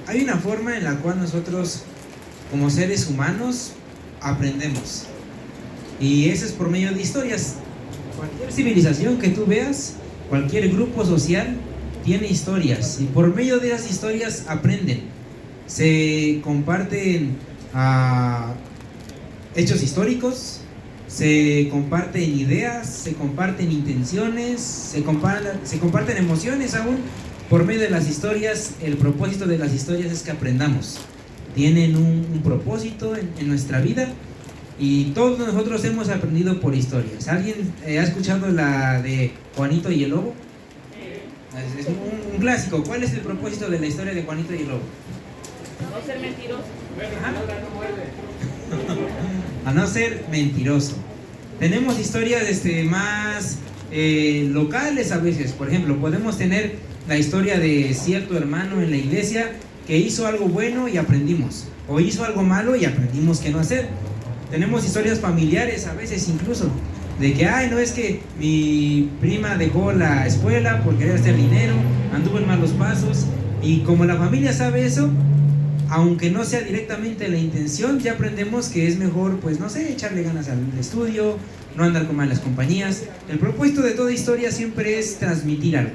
hay una forma en la cual nosotros, como seres humanos, aprendemos. Y eso es por medio de historias. Cualquier civilización que tú veas, cualquier grupo social, tiene historias. Y por medio de esas historias aprenden. Se comparten hechos históricos, se comparten ideas, se comparten intenciones, se comparten emociones aún. Por medio de las historias, el propósito de las historias es que aprendamos. Tienen un propósito en nuestra vida, y todos nosotros hemos aprendido por historias. ¿Alguien ha escuchado la de Juanito y el Lobo? Es un clásico. ¿Cuál es el propósito de la historia de Juanito y el Lobo? No ser mentiroso. A no ser mentiroso. Tenemos historias más locales a veces. Por ejemplo, podemos tener la historia de cierto hermano en la iglesia que hizo algo bueno y aprendimos, o hizo algo malo y aprendimos qué no hacer. Tenemos historias familiares a veces incluso, de que, no es que mi prima dejó la escuela por querer hacer dinero, anduvo en malos pasos, y como la familia sabe eso, aunque no sea directamente la intención, ya aprendemos que es mejor, pues no sé, echarle ganas al estudio, no andar con malas compañías. El propósito de toda historia siempre es transmitir algo,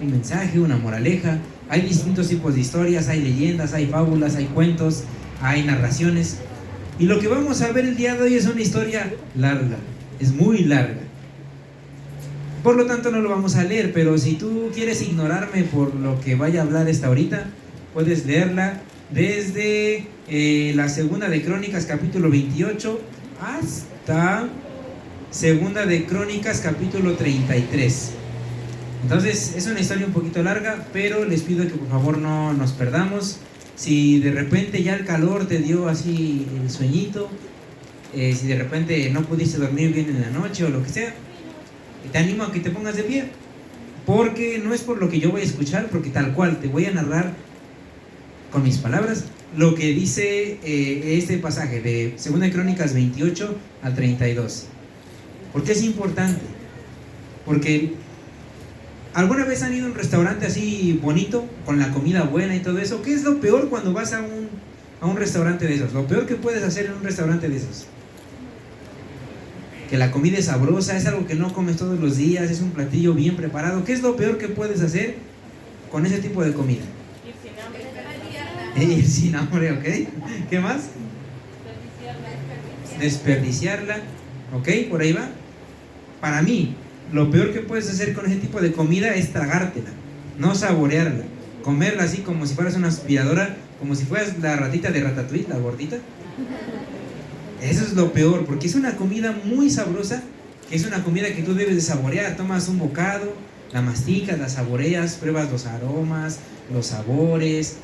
un mensaje, una moraleja. Hay distintos tipos de historias, hay leyendas, hay fábulas, hay cuentos, hay narraciones. Y lo que vamos a ver el día de hoy es una historia larga, es muy larga. Por lo tanto no lo vamos a leer, pero si tú quieres ignorarme por lo que vaya a hablar esta ahorita, puedes leerla desde la segunda de Crónicas capítulo 28 hasta segunda de Crónicas capítulo 33. Entonces es una historia un poquito larga, pero les pido que por favor no nos perdamos. Si de repente ya el calor te dio así el sueñito, si de repente no pudiste dormir bien en la noche o lo que sea, te animo a que te pongas de pie, porque no es por lo que yo voy a escuchar, porque tal cual te voy a narrar con mis palabras lo que dice este pasaje de 2 Crónicas 28 al 32. ¿Por qué es importante? Porque ¿alguna vez han ido a un restaurante así bonito, con la comida buena y todo eso? ¿Qué es lo peor cuando vas a un restaurante de esos? Lo peor que puedes hacer en un restaurante de esos, que la comida es sabrosa, es algo que no comes todos los días, es un platillo bien preparado. ¿Qué es lo peor que puedes hacer con ese tipo de comida? Ir sin hambre, ¿ok? ¿Qué más? Desperdiciarla, ¿ok? Por ahí va. Para mí, lo peor que puedes hacer con ese tipo de comida es tragártela, no saborearla, comerla así como si fueras una aspiradora, como si fueras la ratita de Ratatouille, la gordita. Eso es lo peor, porque es una comida muy sabrosa, que es una comida que tú debes de saborear. Tomas un bocado, la masticas, la saboreas, pruebas los aromas, los sabores,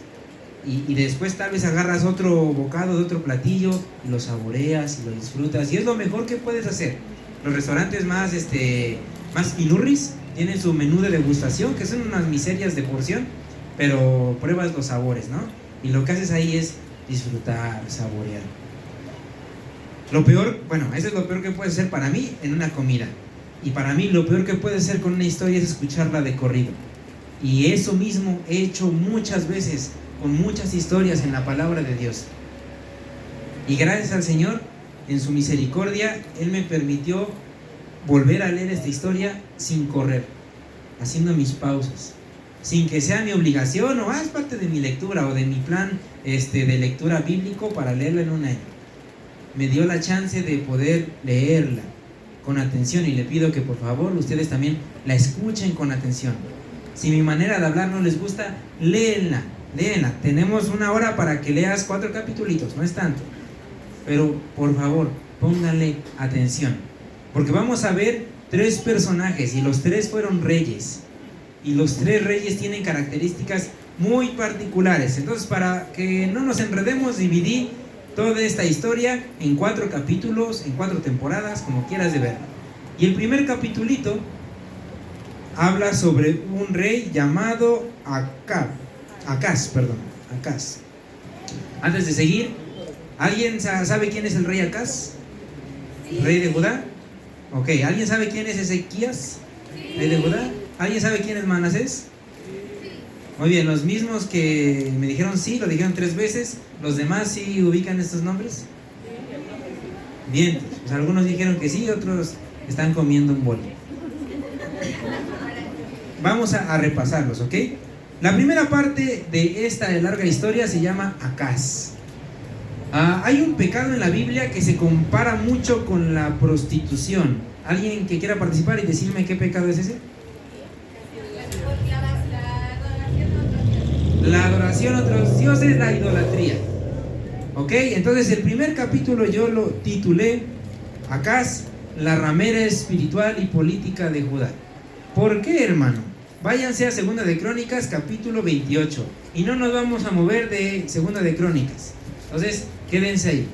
y después tal vez agarras otro bocado de otro platillo y lo saboreas y lo disfrutas, y es lo mejor que puedes hacer. Los restaurantes más finurris tienen su menú de degustación, que son unas miserias de porción, pero pruebas los sabores, ¿no? Y lo que haces ahí es disfrutar, saborear. Lo peor, bueno, eso es lo peor que puedes hacer para mí en una comida. Y para mí lo peor que puedes hacer con una historia es escucharla de corrido. Y eso mismo he hecho muchas veces con muchas historias en la palabra de Dios. Y gracias al Señor, en su misericordia, Él me permitió volver a leer esta historia sin correr, haciendo mis pausas, sin que sea mi obligación o es parte de mi lectura o de mi plan de lectura bíblico para leerla en un año. Me dio la chance de poder leerla con atención, y le pido que por favor ustedes también la escuchen con atención. Si mi manera de hablar no les gusta, léenla. Tenemos 1 hora para que leas 4 capitulitos, no es tanto. Pero por favor, pónganle atención, porque vamos a ver 3 personajes, y los 3 fueron reyes, y los 3 reyes tienen características muy particulares. Entonces, para que no nos enredemos, dividí toda esta historia en 4 capítulos, en 4 temporadas, como quieras de ver. Y el primer capitulito habla sobre un rey llamado Acaz. Antes de seguir, ¿alguien sabe quién es el rey Acaz? ¿Rey de Judá? Ok, ¿alguien sabe quién es Ezequías? ¿Rey de Judá? ¿Alguien sabe quién es Manasés? Muy bien, los mismos que me dijeron sí, lo dijeron 3 veces. ¿Los demás sí ubican estos nombres? Bien, pues algunos dijeron que sí, otros están comiendo un bol. Vamos a repasarlos, ¿ok? La primera parte de esta larga historia se llama Acaz. Hay un pecado en la Biblia que se compara mucho con la prostitución. ¿Alguien que quiera participar y decirme qué pecado es ese? La adoración a otros dioses, la idolatría. Ok, entonces el primer capítulo yo lo titulé Acaz, la ramera espiritual y política de Judá. ¿Por qué, hermano? Váyanse a Segunda de Crónicas, capítulo 28. Y no nos vamos a mover de Segunda de Crónicas. Entonces, quédense ahí.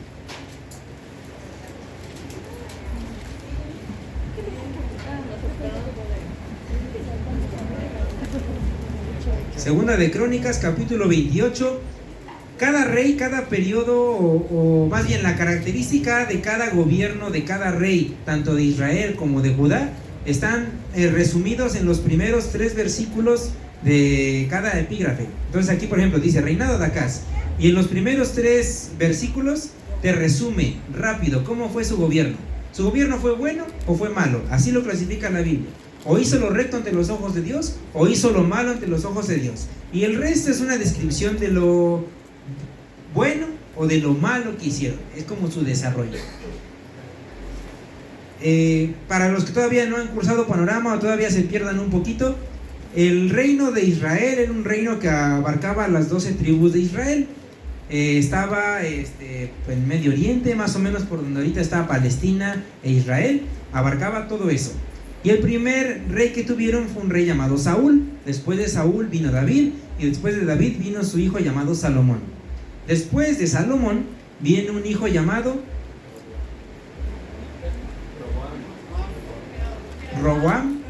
Segunda de Crónicas, capítulo 28. Cada rey, cada periodo, o más bien la característica de cada gobierno, de cada rey, tanto de Israel como de Judá, están resumidos en los primeros 3 versículos de cada epígrafe. Entonces aquí, por ejemplo, dice reinado de Acaz, y en los primeros 3 versículos te resume rápido cómo fue su gobierno. ¿Su gobierno fue bueno o fue malo? Así lo clasifica la Biblia. O hizo lo recto ante los ojos de Dios, o hizo lo malo ante los ojos de Dios. Y el resto es una descripción de lo bueno o de lo malo que hicieron. Es como su desarrollo. Para los que todavía no han cursado panorama o todavía se pierdan un poquito, el reino de Israel era un reino que abarcaba las 12 tribus de Israel. Estaba en Medio Oriente, más o menos por donde ahorita está Palestina e Israel, abarcaba todo eso. Y el primer rey que tuvieron fue un rey llamado Saúl. Después de Saúl vino David, y después de David vino su hijo llamado Salomón. Después de Salomón viene un hijo llamado Roboam.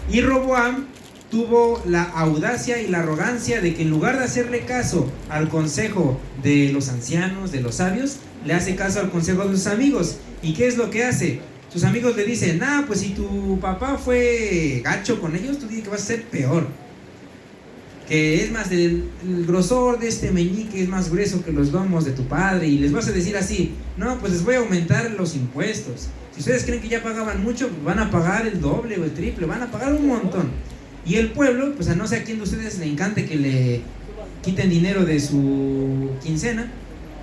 Y Roboam tuvo la audacia y la arrogancia de que en lugar de hacerle caso al consejo de los ancianos, de los sabios, le hace caso al consejo de sus amigos. ¿Y qué es lo que hace? Sus amigos le dicen, pues si tu papá fue gacho con ellos, tú dices que vas a ser peor. Que es más, el grosor de este meñique es más grueso que los lomos de tu padre. Y les vas a decir así, no, pues les voy a aumentar los impuestos. Si ustedes creen que ya pagaban mucho, pues van a pagar el doble o el triple, van a pagar un montón. Y el pueblo, pues a no sé a quién de ustedes le encante que le quiten dinero de su quincena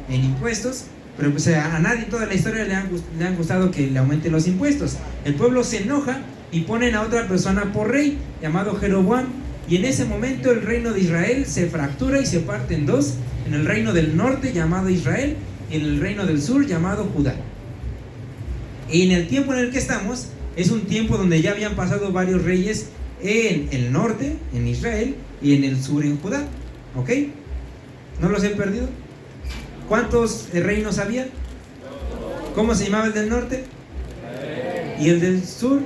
en impuestos, pero pues a nadie en toda la historia le han gustado que le aumenten los impuestos. El pueblo se enoja y ponen a otra persona por rey, llamado Jeroboam, y en ese momento el reino de Israel se fractura y se parte en 2, en el reino del norte llamado Israel y en el reino del sur llamado Judá. Y en el tiempo en el que estamos, es un tiempo donde ya habían pasado varios reyes en el norte, en Israel, y en el sur, en Judá. ¿Ok? ¿No los he perdido? ¿Cuántos reinos había? ¿Cómo se llamaba el del norte? ¿Y el del sur?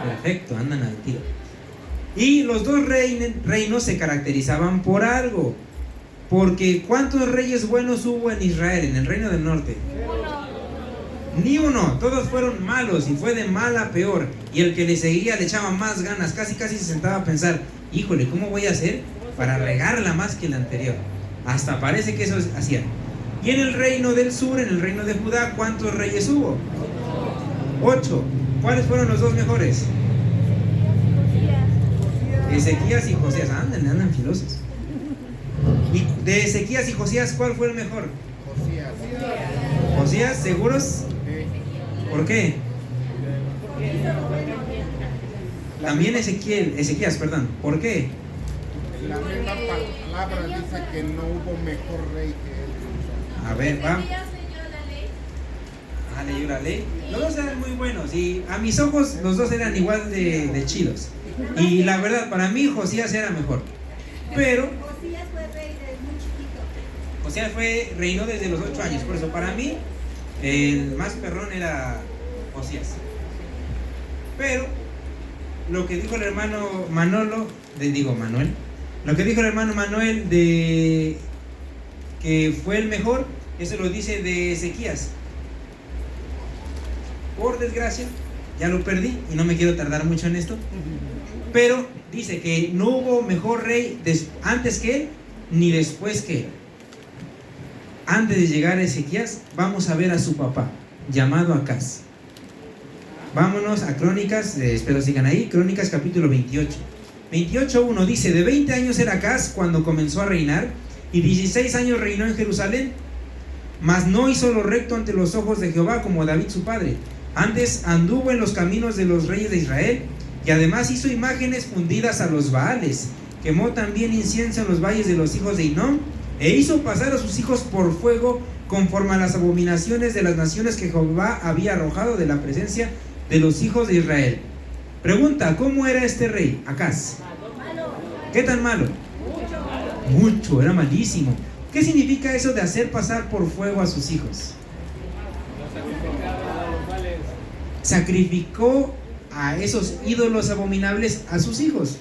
Perfecto, andan al tiro. Y los 2 reinos se caracterizaban por algo. Porque ¿cuántos reyes buenos hubo en Israel, en el reino del norte? Ni uno, todos fueron malos y fue de mal a peor. Y el que le seguía le echaba más ganas, casi se sentaba a pensar, híjole, ¿cómo voy a hacer para regarla más que el anterior? Hasta parece que eso hacían. Y en el reino del sur, en el reino de Judá, ¿cuántos reyes hubo? 8. ¿Cuáles fueron los 2 mejores? Ezequías y Josías. Andan filosos. Y de Ezequías y Josías, ¿cuál fue el mejor? Josías, ¿seguros? ¿Por qué? También Ezequías, perdón. ¿Por qué? La misma palabra dice que no hubo mejor rey que él. A ver, va. Leyó la ley. Los 2 eran muy buenos y a mis ojos los 2 eran igual de chidos. Y la verdad, para mí Josías era mejor. Pero Josías fue rey desde muy chiquito. Josías reinó desde los 8 años. Por eso para mí el más perrón era Josías. Pero lo que dijo el hermano Manuel, lo que dijo el hermano Manuel de que fue el mejor, eso lo dice de Ezequías. Por desgracia, ya lo perdí y no me quiero tardar mucho en esto. Pero dice que no hubo mejor rey antes que él, ni después que él. Antes de llegar a Ezequías, vamos a ver a su papá, llamado Acaz. Vámonos a Crónicas, espero sigan ahí, Crónicas capítulo 28. 28:1 dice, de 20 años era Acaz cuando comenzó a reinar, y 16 años reinó en Jerusalén. Mas no hizo lo recto ante los ojos de Jehová como David su padre. Antes anduvo en los caminos de los reyes de Israel, y además hizo imágenes fundidas a los Baales. Quemó también incienso en los valles de los hijos de Hinnom, e hizo pasar a sus hijos por fuego, conforme a las abominaciones de las naciones que Jehová había arrojado de la presencia de los hijos de Israel. Pregunta, ¿cómo era este rey, Acaz? ¿Qué tan malo? Mucho, era malísimo. ¿Qué significa eso de hacer pasar por fuego a sus hijos? Sacrificó a esos ídolos abominables a sus hijos.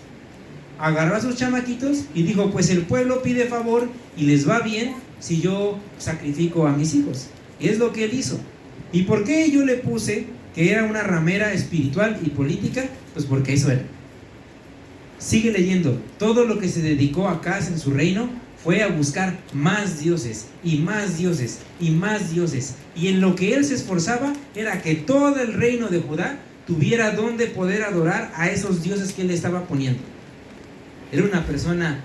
Agarró a sus chamaquitos y dijo, pues el pueblo pide favor y les va bien si yo sacrifico a mis hijos. Y es lo que él hizo. ¿Y por qué yo le puse que era una ramera espiritual y política? Pues porque eso era. Sigue leyendo. Todo lo que se dedicó a Acaz en su reino fue a buscar más dioses y más dioses y más dioses. Y en lo que él se esforzaba era que todo el reino de Judá tuviera donde poder adorar a esos dioses que él estaba poniendo. Era una persona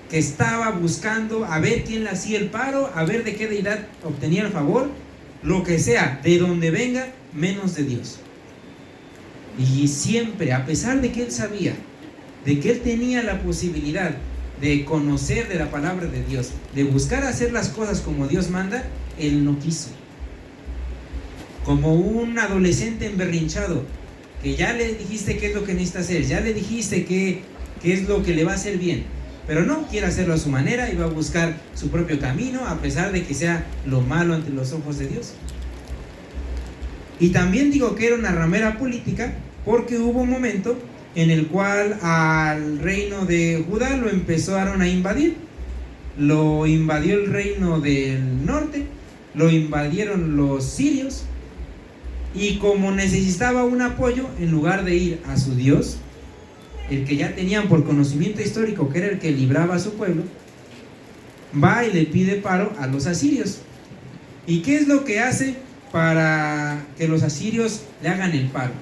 que estaba buscando a ver quién le hacía el paro, a ver de qué deidad obtenía el favor, lo que sea, de donde venga, menos de Dios. Y siempre, a pesar de que él sabía, de que él tenía la posibilidad de conocer de la palabra de Dios, de buscar hacer las cosas como Dios manda, él no quiso. Como un adolescente emberrinchado, que ya le dijiste qué es lo que necesita hacer, ya le dijiste qué es lo que le va a hacer bien, pero no, quiere hacerlo a su manera y va a buscar su propio camino, a pesar de que sea lo malo ante los ojos de Dios. Y también digo que era una ramera política, porque hubo un momento en el cual al reino de Judá lo empezaron a invadir. Lo invadió el reino del norte, lo invadieron los sirios, y como necesitaba un apoyo, en lugar de ir a su Dios, el que ya tenían por conocimiento histórico que era el que libraba a su pueblo, va y le pide paro a los asirios. ¿Y qué es lo que hace para que los asirios le hagan el paro?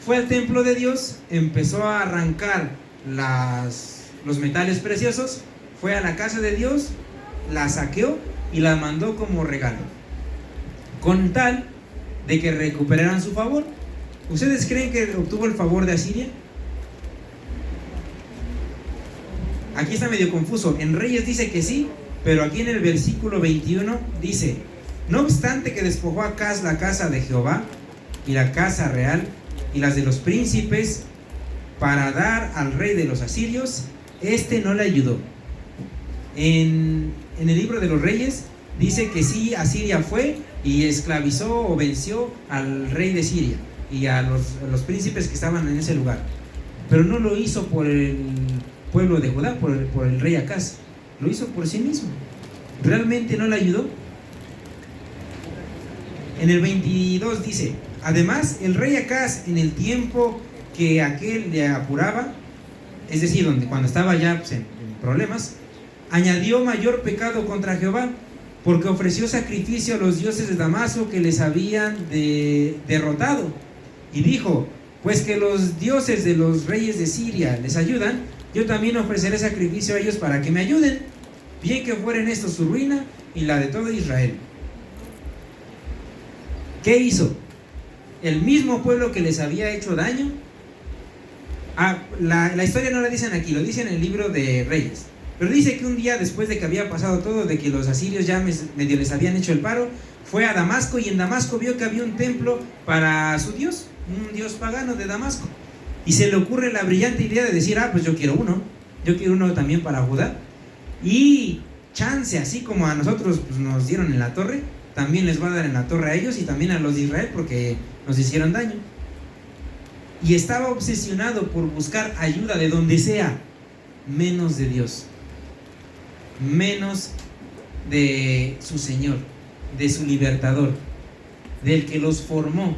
Fue al templo de Dios, empezó a arrancar los metales preciosos, fue a la casa de Dios, la saqueó y la mandó como regalo, con tal de que recuperaran su favor. ¿Ustedes creen que obtuvo el favor de Asiria? Aquí está medio confuso. En Reyes dice que sí, pero aquí en el versículo 21 dice, no obstante que despojó a Acaz la casa de Jehová y la casa real y las de los príncipes para dar al rey de los asirios, este no le ayudó. En el libro de los Reyes dice que sí, Asiria fue y esclavizó o venció al rey de Siria y a los príncipes que estaban en ese lugar, pero no lo hizo por el pueblo de Judá, por el rey Acaz, lo hizo por sí mismo. ¿Realmente no le ayudó? En el 22 dice, además el rey Acaz, en el tiempo que aquel le apuraba, es decir, cuando estaba ya en problemas, añadió mayor pecado contra Jehová, porque ofreció sacrificio a los dioses de Damasco que les habían derrotado, y dijo, pues que los dioses de los reyes de Siria les ayudan, yo también ofreceré sacrificio a ellos para que me ayuden, bien que fuera en esto su ruina y la de todo Israel. ¿Qué hizo? El mismo pueblo que les había hecho daño. La historia no la dicen aquí, lo dicen en el libro de Reyes, pero dice que un día después de que había pasado todo, de que los asirios ya medio les habían hecho el paro, fue a Damasco, y en Damasco vio que había un templo para su dios, un dios pagano de Damasco, y se le ocurre la brillante idea de decir, pues yo quiero uno también para Judá, y chance, así como a nosotros pues, nos dieron en la torre, también les va a dar en la torre a ellos y también a los de Israel, porque nos hicieron daño. Y estaba obsesionado por buscar ayuda de donde sea, menos de Dios, menos de su Señor, de su libertador, del que los formó,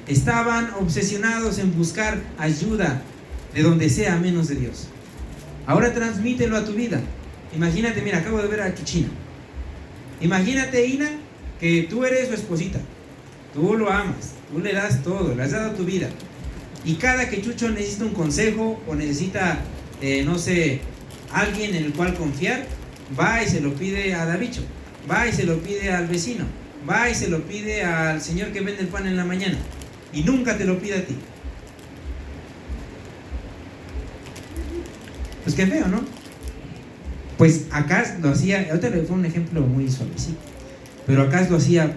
Estaban obsesionados en buscar ayuda de donde sea menos de Dios. Ahora transmítelo a tu vida. Imagínate, mira, acabo de ver a Chuchina. Imagínate, Ina, que tú eres su esposita. Tú lo amas, tú le das todo, le has dado tu vida. Y cada que Chucho necesita un consejo o necesita, no sé, alguien en el cual confiar, va y se lo pide a Davicho, va y se lo pide al vecino, va y se lo pide al señor que vende el pan en la mañana. Y nunca te lo pide a ti. Pues qué feo, ¿no? Pues Acaz lo hacía, ahorita fue un ejemplo muy suavecito, pero Acaz lo hacía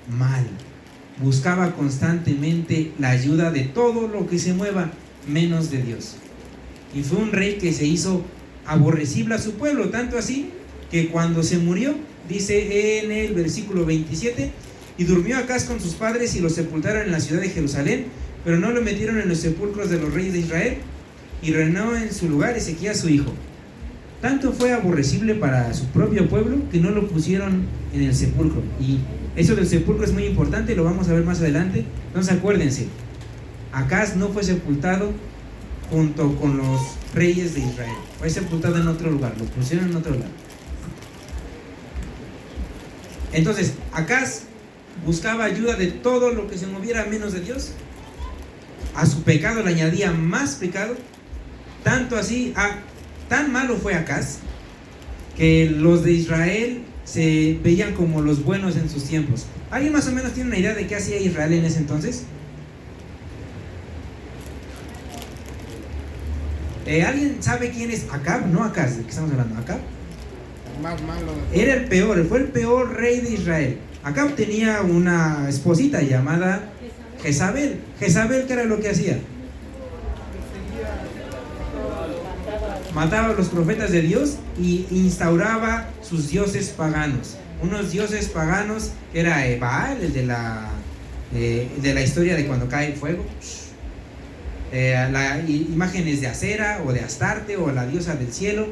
mal. Buscaba constantemente la ayuda de todo lo que se mueva menos de Dios. Y fue un rey que se hizo aborrecible a su pueblo, tanto así que cuando se murió, dice en el versículo 27, y durmió Acaz con sus padres y lo sepultaron en la ciudad de Jerusalén, pero no lo metieron en los sepulcros de los reyes de Israel, y reinó en su lugar Ezequías su hijo. Tanto fue aborrecible para su propio pueblo que no lo pusieron en el sepulcro. Y eso del sepulcro es muy importante, lo vamos a ver más adelante. Entonces acuérdense, Acaz no fue sepultado junto con los reyes de Israel, fue sepultado en otro lugar, lo pusieron en otro lugar. Entonces Acaz buscaba ayuda de todo lo que se moviera menos de Dios. A su pecado le añadía más pecado, tanto así, tan malo fue Acaz que los de Israel se veían como los buenos en sus tiempos. ¿Alguien más o menos tiene una idea de qué hacía Israel en ese entonces? ¿Alguien sabe quién es Acab? No Acaz, ¿de qué estamos hablando? Acab. Más malo. Era el peor, fue el peor rey de Israel. Acab tenía una esposita llamada Jezabel. Jezabel, ¿qué era lo que hacía? Mataba a los profetas de Dios y instauraba sus dioses paganos. Unos dioses paganos que era Baal, el de la historia de cuando cae el fuego. Imágenes de Acera o de Astarte o la diosa del cielo.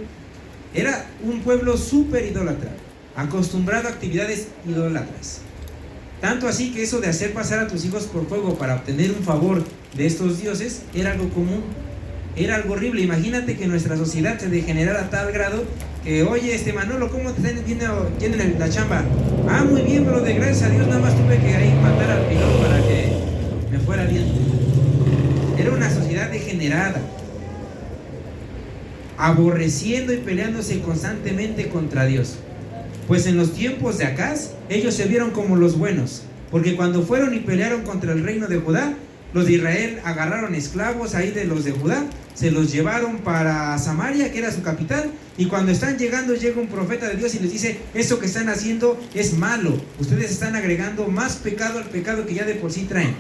Era un pueblo súper idólatra, acostumbrado a actividades idólatras. Tanto así que eso de hacer pasar a tus hijos por fuego para obtener un favor de estos dioses era algo común. Era algo horrible. Imagínate que nuestra sociedad se degenerara a tal grado que, oye, Manolo, ¿cómo te están viendo en la chamba? Ah, muy bien, pero de gracias a Dios nada más tuve que ahí matar al pilón para que me fuera bien. Era una sociedad degenerada, aborreciendo y peleándose constantemente contra Dios. Pues en los tiempos de Acaz, ellos se vieron como los buenos, porque cuando fueron y pelearon contra el reino de Judá, los de Israel agarraron esclavos ahí de los de Judá, se los llevaron para Samaria, que era su capital, y cuando están llegando, llega un profeta de Dios y les dice: eso que están haciendo es malo, ustedes están agregando más pecado al pecado que ya de por sí traen.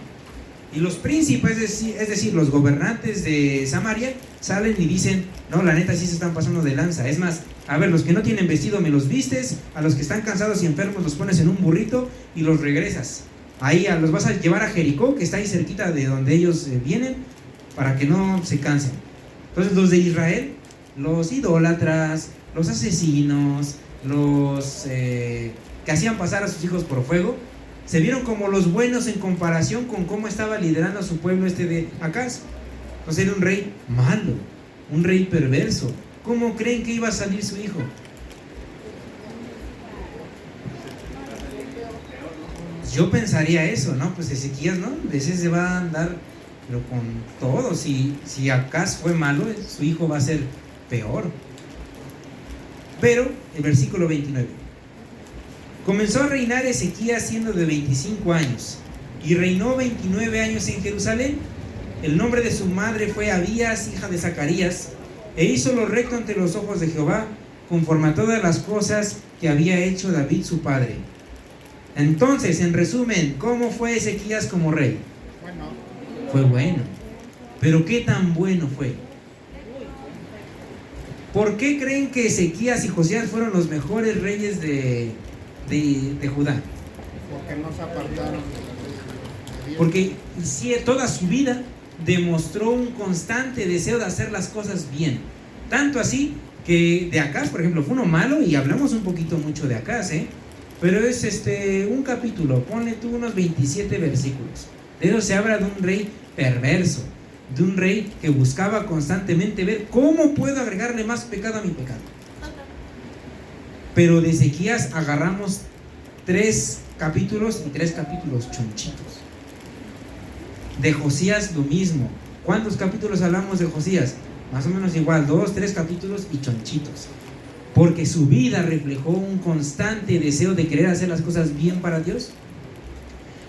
Y los príncipes, es decir, los gobernantes de Samaria, salen y dicen: no, la neta sí se están pasando de lanza. Es más, a ver, los que no tienen vestido me los vistes, a los que están cansados y enfermos los pones en un burrito y los regresas. Ahí los vas a llevar a Jericó, que está ahí cerquita de donde ellos vienen, para que no se cansen. Entonces los de Israel, los idólatras, los asesinos, los que hacían pasar a sus hijos por fuego, se vieron como los buenos en comparación con cómo estaba liderando a su pueblo de Acaz. Entonces era un rey malo, un rey perverso. ¿Cómo creen que iba a salir su hijo? Yo pensaría eso, ¿no? Pues Ezequías, ¿no? Ese se va a andar, pero con todo. Si Acaz fue malo, su hijo va a ser peor. Pero, el versículo 29. Comenzó a reinar Ezequías siendo de 25 años, y reinó 29 años en Jerusalén. El nombre de su madre fue Abías, hija de Zacarías, e hizo lo recto ante los ojos de Jehová, conforme a todas las cosas que había hecho David su padre. Entonces, en resumen, ¿cómo fue Ezequías como rey? Bueno. Fue bueno. Pero ¿qué tan bueno fue? ¿Por qué creen que Ezequías y Josías fueron los mejores reyes de Judá? Porque no se apartaron de Dios. Porque toda su vida demostró un constante deseo de hacer las cosas bien. Tanto así que de Acaz, por ejemplo, fue uno malo, y hablamos un poquito mucho de Acaz, pero es un capítulo, ponle tú unos 27 versículos. De eso se habla de un rey perverso, de un rey que buscaba constantemente ver cómo puedo agregarle más pecado a mi pecado. Pero de Ezequías agarramos 3 capítulos y 3 capítulos chonchitos. De Josías lo mismo. ¿Cuántos capítulos hablamos de Josías? Más o menos igual, 2, 3 capítulos y chonchitos. Porque su vida reflejó un constante deseo de querer hacer las cosas bien para Dios.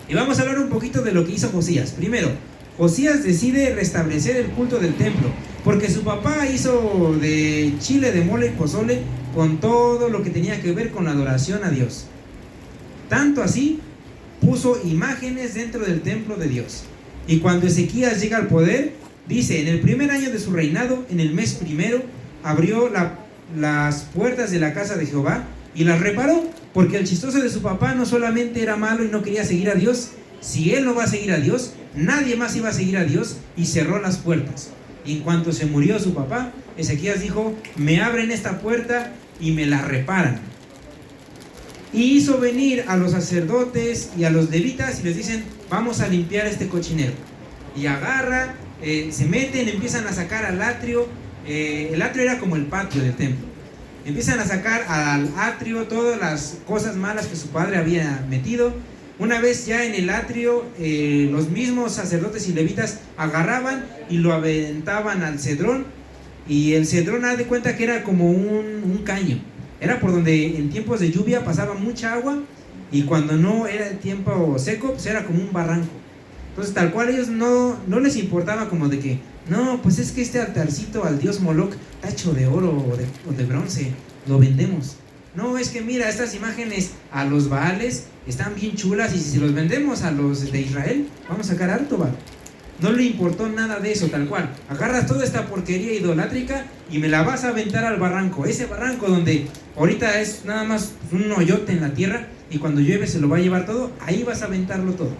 Y vamos a hablar un poquito de lo que hizo Josías. Primero, Josías decide restablecer el culto del templo, porque su papá hizo de chile, de mole y pozole con todo lo que tenía que ver con la adoración a Dios. Tanto así, puso imágenes dentro del templo de Dios. Y cuando Ezequías llega al poder, dice, en el primer año de su reinado, en el mes primero, abrió las puertas de la casa de Jehová y las reparó, porque el chistoso de su papá no solamente era malo y no quería seguir a Dios. Si él no va a seguir a Dios, nadie más iba a seguir a Dios, y cerró las puertas. Y en cuanto se murió su papá, Ezequías dijo, me abren esta puerta y me la reparan. Y hizo venir a los sacerdotes y a los levitas y les dicen, vamos a limpiar este cochinero. Y agarra, se meten, empiezan a sacar al atrio. El atrio era como el patio del templo. Empiezan a sacar al atrio todas las cosas malas que su padre había metido. Una vez ya en el atrio, los mismos sacerdotes y levitas agarraban y lo aventaban al cedrón. Y el cedrón, haz de cuenta que era como un caño. Era por donde en tiempos de lluvia pasaba mucha agua, y cuando no era el tiempo seco, pues era como un barranco. Entonces tal cual ellos no les importaba como de que, no, pues es que este altarcito al dios Moloch está hecho de oro o de bronce, lo vendemos. No, es que mira, estas imágenes a los Baales están bien chulas, y si los vendemos a los de Israel, vamos a sacar harto varo. No le importó nada de eso, tal cual. Agarras toda esta porquería idolátrica y me la vas a aventar al barranco. Ese barranco donde ahorita es nada más un hoyote en la tierra, y cuando llueve se lo va a llevar todo, ahí vas a aventarlo todo.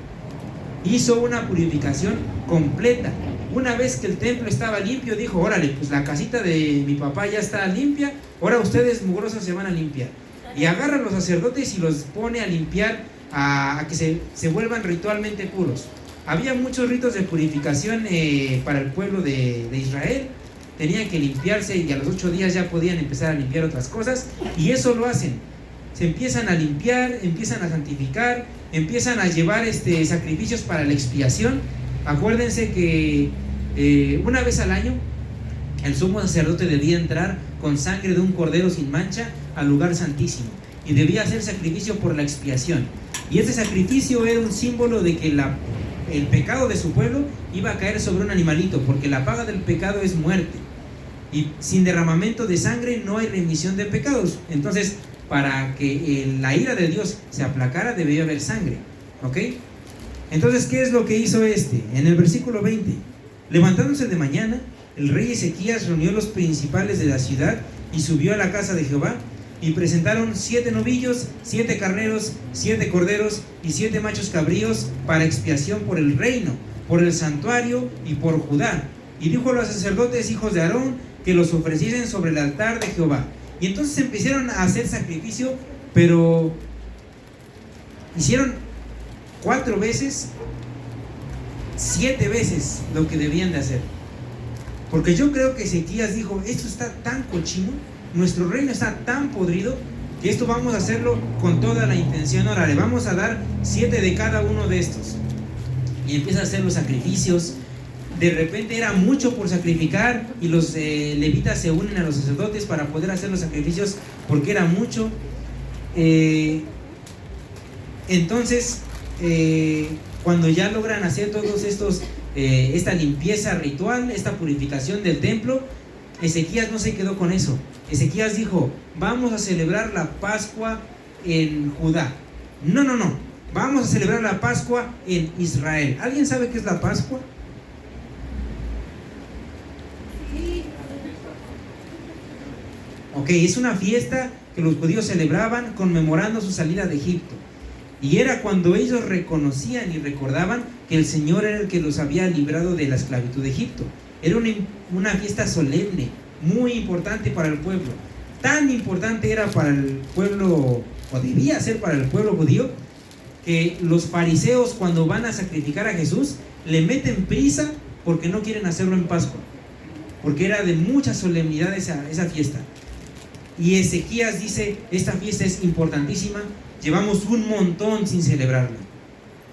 Hizo una purificación completa. Una vez que el templo estaba limpio, dijo, órale, pues la casita de mi papá ya está limpia, ahora ustedes mugrosos se van a limpiar. Y agarra a los sacerdotes y los pone a limpiar, a que se vuelvan ritualmente puros. Había muchos ritos de purificación para el pueblo de Israel. Tenían que limpiarse, y a los 8 días ya podían empezar a limpiar otras cosas, y eso lo hacen. Se empiezan a limpiar, empiezan a santificar, empiezan a llevar sacrificios para la expiación. Acuérdense que una vez al año el sumo sacerdote debía entrar con sangre de un cordero sin mancha al lugar santísimo, y debía hacer sacrificio por la expiación. Y ese sacrificio era un símbolo de que el pecado de su pueblo iba a caer sobre un animalito, porque la paga del pecado es muerte, y sin derramamiento de sangre no hay remisión de pecados. Entonces, para que la ira de Dios se aplacara, debía haber sangre. ¿Ok? Entonces, ¿qué es lo que hizo En el versículo 20, levantándose de mañana, el rey Ezequías reunió los principales de la ciudad y subió a la casa de Jehová, y presentaron 7 novillos, 7 carneros, 7 corderos y 7 machos cabríos para expiación por el reino, por el santuario y por Judá. Y dijo a los sacerdotes hijos de Aarón que los ofreciesen sobre el altar de Jehová. Y entonces empezaron a hacer sacrificio, pero hicieron 4 veces, 7 veces lo que debían de hacer. Porque yo creo que Ezequías dijo, esto está tan cochino, nuestro reino está tan podrido, que esto vamos a hacerlo con toda la intención. Ahora le vamos a dar 7 de cada uno de estos. Y empieza a hacer los sacrificios. De repente era mucho por sacrificar, y los levitas se unen a los sacerdotes para poder hacer los sacrificios, porque era mucho. Entonces, cuando ya logran hacer todos estos, esta limpieza ritual, esta purificación del templo, Ezequías no se quedó con eso. Ezequías dijo, vamos a celebrar la Pascua en Judá. No, vamos a celebrar la Pascua en Israel. ¿Alguien sabe qué es la Pascua? Ok, es una fiesta que los judíos celebraban conmemorando su salida de Egipto. Y era cuando ellos reconocían y recordaban que el Señor era el que los había librado de la esclavitud de Egipto. Era una fiesta solemne, muy importante para el pueblo. Tan importante era para el pueblo, o debía ser para el pueblo judío, que los fariseos, cuando van a sacrificar a Jesús, le meten prisa porque no quieren hacerlo en Pascua, porque era de mucha solemnidad esa fiesta. Y Ezequías dice: esta fiesta es importantísima, llevamos un montón sin celebrarla,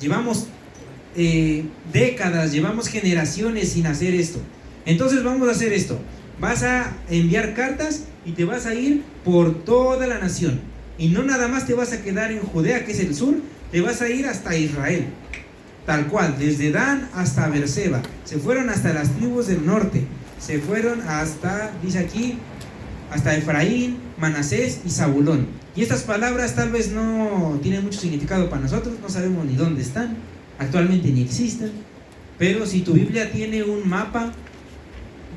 llevamos décadas, llevamos generaciones sin hacer esto. Entonces vamos a hacer esto: vas a enviar cartas y te vas a ir por toda la nación, y no nada más te vas a quedar en Judea, que es el sur, te vas a ir hasta Israel, tal cual, desde Dan hasta Beerseba. Se fueron hasta las tribus del norte, se fueron hasta, dice aquí, hasta Efraín, Manasés y Zabulón. Y estas palabras tal vez no tienen mucho significado para nosotros, no sabemos ni dónde están, actualmente ni existen, pero si tu Biblia tiene un mapa,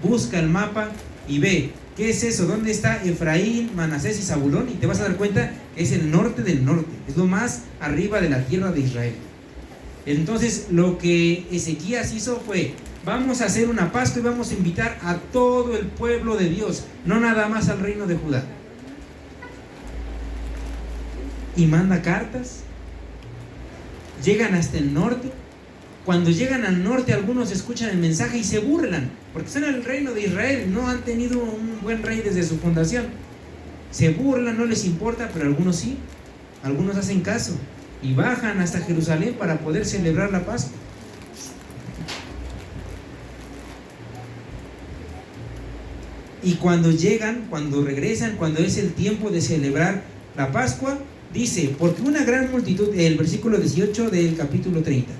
busca el mapa y ve qué es eso, dónde está Efraín, Manasés y Zabulón, y te vas a dar cuenta que es el norte del norte, es lo más arriba de la tierra de Israel. Entonces lo que Ezequías hizo fue: vamos a hacer una Pascua y vamos a invitar a todo el pueblo de Dios, no nada más al reino de Judá. Y manda cartas, llegan hasta el norte. Cuando llegan al norte, algunos escuchan el mensaje y se burlan, porque son el reino de Israel, no han tenido un buen rey desde su fundación. Se burlan, no les importa, pero algunos sí, algunos hacen caso y bajan hasta Jerusalén para poder celebrar la Pascua. Y cuando llegan, cuando regresan, cuando es el tiempo de celebrar la Pascua, dice: porque una gran multitud, el versículo 18 del capítulo 30,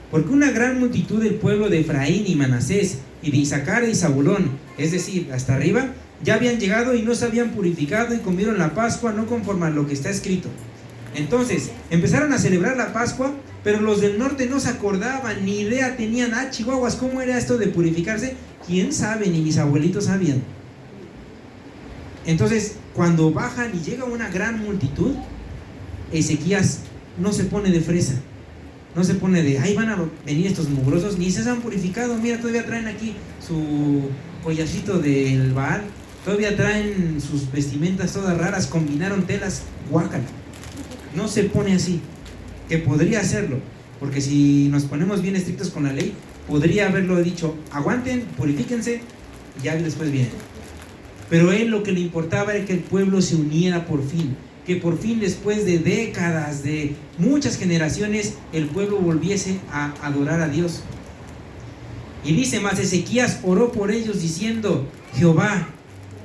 porque una gran multitud del pueblo de Efraín y Manasés y de Isaacar y Zabulón, es decir, hasta arriba, ya habían llegado y no se habían purificado y comieron la Pascua no conforme a lo que está escrito. Entonces empezaron a celebrar la Pascua, pero los del norte no se acordaban, ni idea tenían. Chihuahuas, ¿cómo era esto de purificarse? ¿Quién sabe? Ni mis abuelitos sabían. Entonces, cuando bajan y llega una gran multitud, Ezequías no se pone de fresa, no se pone de: ahí van a venir estos mugrosos, ni se han purificado, mira, todavía traen aquí su collacito del Baal, todavía traen sus vestimentas todas raras, combinaron telas, guácala. No se pone así, que podría hacerlo, porque si nos ponemos bien estrictos con la ley, podría haberlo dicho: aguanten, purifíquense, y ya después vienen. Pero él lo que le importaba era que el pueblo se uniera por fin, que por fin, después de décadas, de muchas generaciones, el pueblo volviese a adorar a Dios. Y dice: mas Ezequías oró por ellos diciendo: Jehová,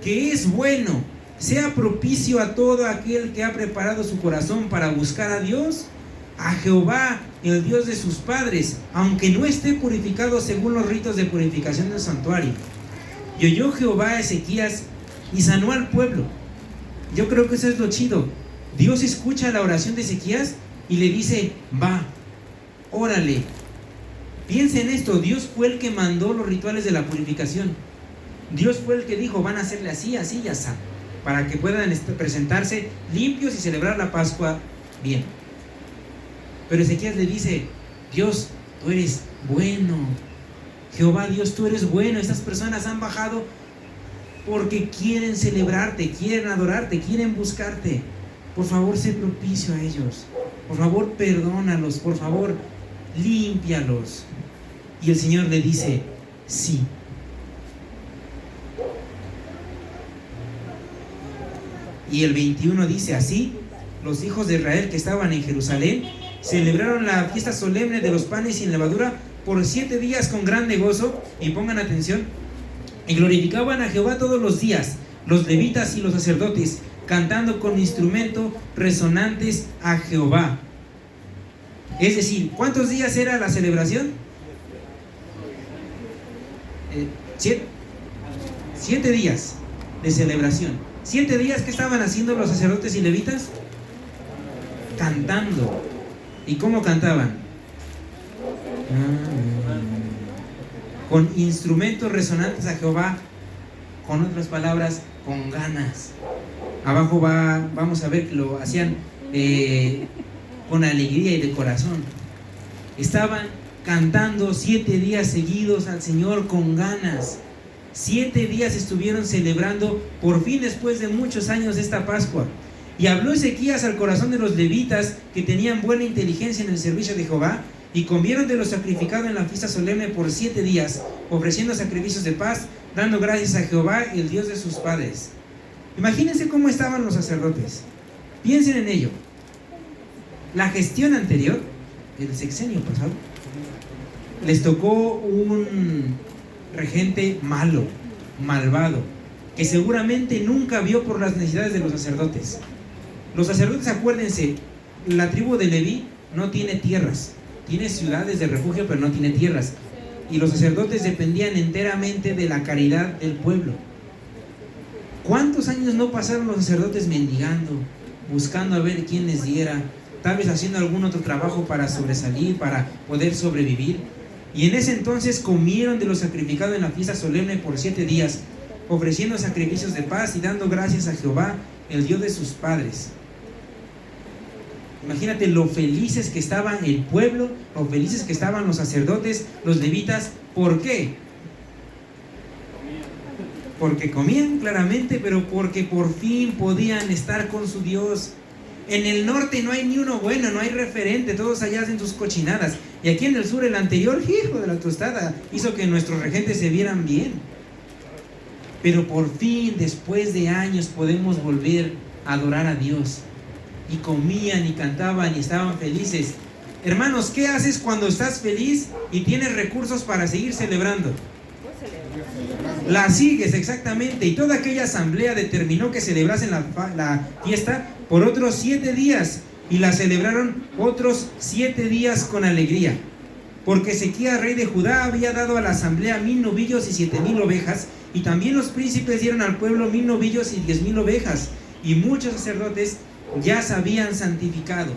que es bueno, sea propicio a todo aquel que ha preparado su corazón para buscar a Dios, a Jehová, el Dios de sus padres, aunque no esté purificado según los ritos de purificación del santuario. Y oyó Jehová a Ezequías y sanó al pueblo. Yo creo que eso es lo chido. Dios escucha la oración de Ezequías y le dice: va, órale. Piensa en esto: Dios fue el que mandó los rituales de la purificación. Dios fue el que dijo: van a hacerle así, así y así, para que puedan presentarse limpios y celebrar la Pascua bien. Pero Ezequías le dice: Dios, tú eres bueno. Jehová Dios, tú eres bueno. Estas personas han bajado porque quieren celebrarte, quieren adorarte, quieren buscarte. Por favor, sé propicio a ellos. Por favor, perdónalos. Por favor, límpialos. Y el Señor le dice: sí. Y el 21 dice: así, los hijos de Israel que estaban en Jerusalén celebraron la fiesta solemne de los panes sin levadura por 7 días con grande gozo. Y pongan atención: y glorificaban a Jehová todos los días, los levitas y los sacerdotes, cantando con instrumento resonantes a Jehová. Es decir, ¿cuántos días era la celebración? 7 días de celebración. 7 días que estaban haciendo los sacerdotes y levitas, cantando. ¿Y cómo cantaban? Con instrumentos resonantes a Jehová, con otras palabras, con ganas. Abajo vamos a ver que lo hacían con alegría y de corazón. Estaban cantando 7 días seguidos al Señor con ganas. 7 días estuvieron celebrando por fin, después de muchos años, esta Pascua. Y habló Ezequías al corazón de los levitas, que tenían buena inteligencia en el servicio de Jehová, y comieron de lo sacrificado en la fiesta solemne por 7 días, ofreciendo sacrificios de paz, dando gracias a Jehová, el Dios de sus padres. Imagínense cómo estaban los sacerdotes. Piensen en ello. La gestión anterior, el sexenio pasado, les tocó un regente malo, malvado, que seguramente nunca vio por las necesidades de los sacerdotes. Los sacerdotes, acuérdense, la tribu de Leví no tiene tierras, tiene ciudades de refugio, pero no tiene tierras. Y los sacerdotes dependían enteramente de la caridad del pueblo. ¿Cuántos años no pasaron los sacerdotes mendigando, buscando a ver quién les diera, tal vez haciendo algún otro trabajo para sobresalir, para poder sobrevivir? Y en ese entonces comieron de lo sacrificado en la fiesta solemne por 7 días, ofreciendo sacrificios de paz y dando gracias a Jehová, el Dios de sus padres. Imagínate lo felices que estaba el pueblo, lo felices que estaban los sacerdotes, los levitas. ¿Por qué? Porque comían claramente, pero porque por fin podían estar con su Dios. En el norte no hay ni uno bueno, no hay referente, todos allá hacen sus cochinadas. Y aquí en el sur, el anterior, hijo de la tostada, hizo que nuestros regentes se vieran bien. Pero por fin, después de años, podemos volver a adorar a Dios. Y comían y cantaban y estaban felices. Hermanos, ¿qué haces cuando estás feliz y tienes recursos para seguir celebrando? La sigues, exactamente. Y toda aquella asamblea determinó que celebrasen la fiesta por otros 7 días. Y la celebraron otros 7 días con alegría. Porque Ezequías, rey de Judá, había dado a la asamblea 1000 novillos y 7000 ovejas. Y también los príncipes dieron al pueblo 1000 novillos y 10000 ovejas. Y muchos sacerdotes ya se habían santificado.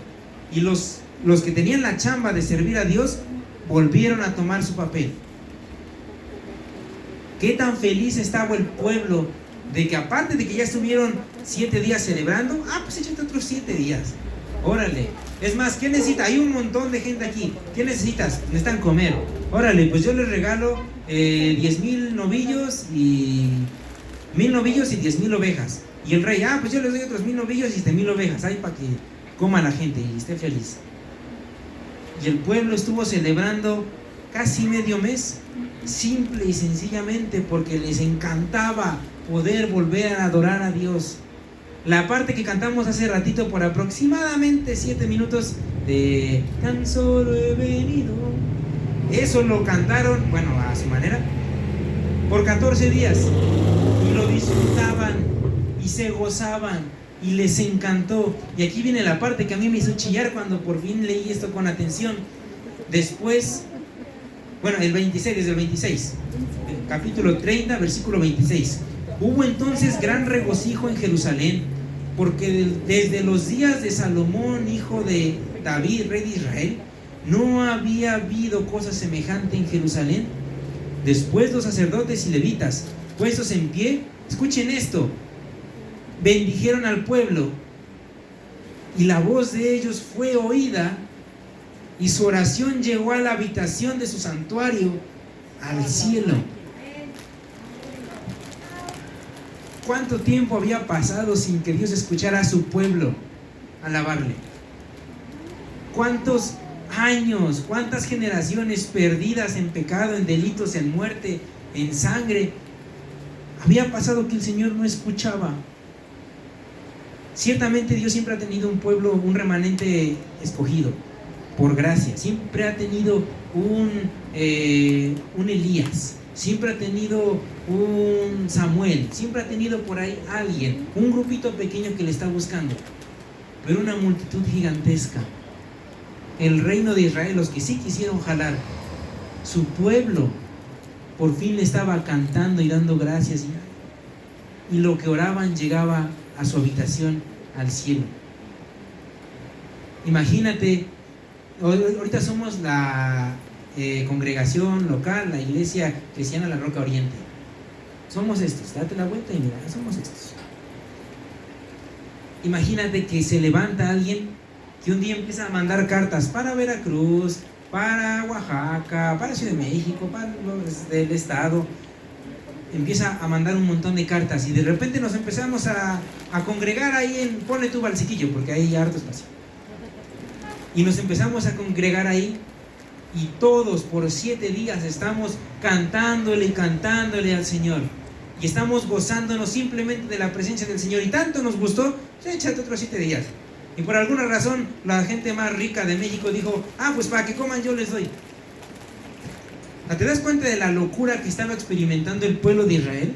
Y los que tenían la chamba de servir a Dios volvieron a tomar su papel. ¿Qué tan feliz estaba el pueblo de que, aparte de que ya estuvieron 7 días celebrando, pues échate otros 7 días? Órale. Es más, ¿qué necesita? Hay un montón de gente aquí. ¿Qué necesitas? Necesitan comer. Órale, pues yo les regalo 10,000 novillos y 1000 novillos y 10,000 ovejas. Y el rey, pues yo les doy otros 1000 novillos y 7,000 ovejas. Ahí para que coma la gente y esté feliz. Y el pueblo estuvo celebrando casi medio mes, simple y sencillamente porque les encantaba poder volver a adorar a Dios. La parte que cantamos hace ratito por aproximadamente 7 minutos de tan solo he venido, eso lo cantaron, bueno, a su manera, por 14 días y lo disfrutaban y se gozaban y les encantó. Y aquí viene la parte que a mí me hizo chillar cuando por fin leí esto con atención. Después, el 26, desde el 26, el capítulo 30, versículo 26. Hubo entonces gran regocijo en Jerusalén, porque desde los días de Salomón, hijo de David, rey de Israel, no había habido cosa semejante en Jerusalén. Después los sacerdotes y levitas, puestos en pie, escuchen esto, bendijeron al pueblo, y la voz de ellos fue oída, y su oración llegó a la habitación de su santuario, al cielo. ¿Cuánto tiempo había pasado sin que Dios escuchara a su pueblo alabarle? ¿Cuántos años, cuántas generaciones perdidas en pecado, en delitos, en muerte, en sangre había pasado que el Señor no escuchaba? Ciertamente Dios siempre ha tenido un pueblo, un remanente escogido por gracia. Siempre ha tenido un Elías, siempre ha tenido un Samuel, siempre ha tenido por ahí alguien, un grupito pequeño que le está buscando, pero una multitud gigantesca. El reino de Israel, los que sí quisieron jalar, su pueblo por fin le estaba cantando y dando gracias, y lo que oraban llegaba a su habitación, al cielo. Imagínate, ahorita somos la congregación local, la iglesia cristiana La Roca Oriente. Somos estos, date la vuelta y mira, somos estos. Imagínate que se levanta alguien que un día empieza a mandar cartas para Veracruz, para Oaxaca, para Ciudad de México, para los del estado, empieza a mandar un montón de cartas y de repente nos empezamos a congregar ahí en, ponle tu Valsequillo, porque hay harto espacio. Y nos empezamos a congregar ahí y todos por 7 días estamos cantándole al Señor. Y estamos gozándonos simplemente de la presencia del Señor. Y tanto nos gustó, pues échate otros 7 días. Y por alguna razón, la gente más rica de México dijo, pues para que coman yo les doy. ¿Te das cuenta de la locura que estaba experimentando el pueblo de Israel?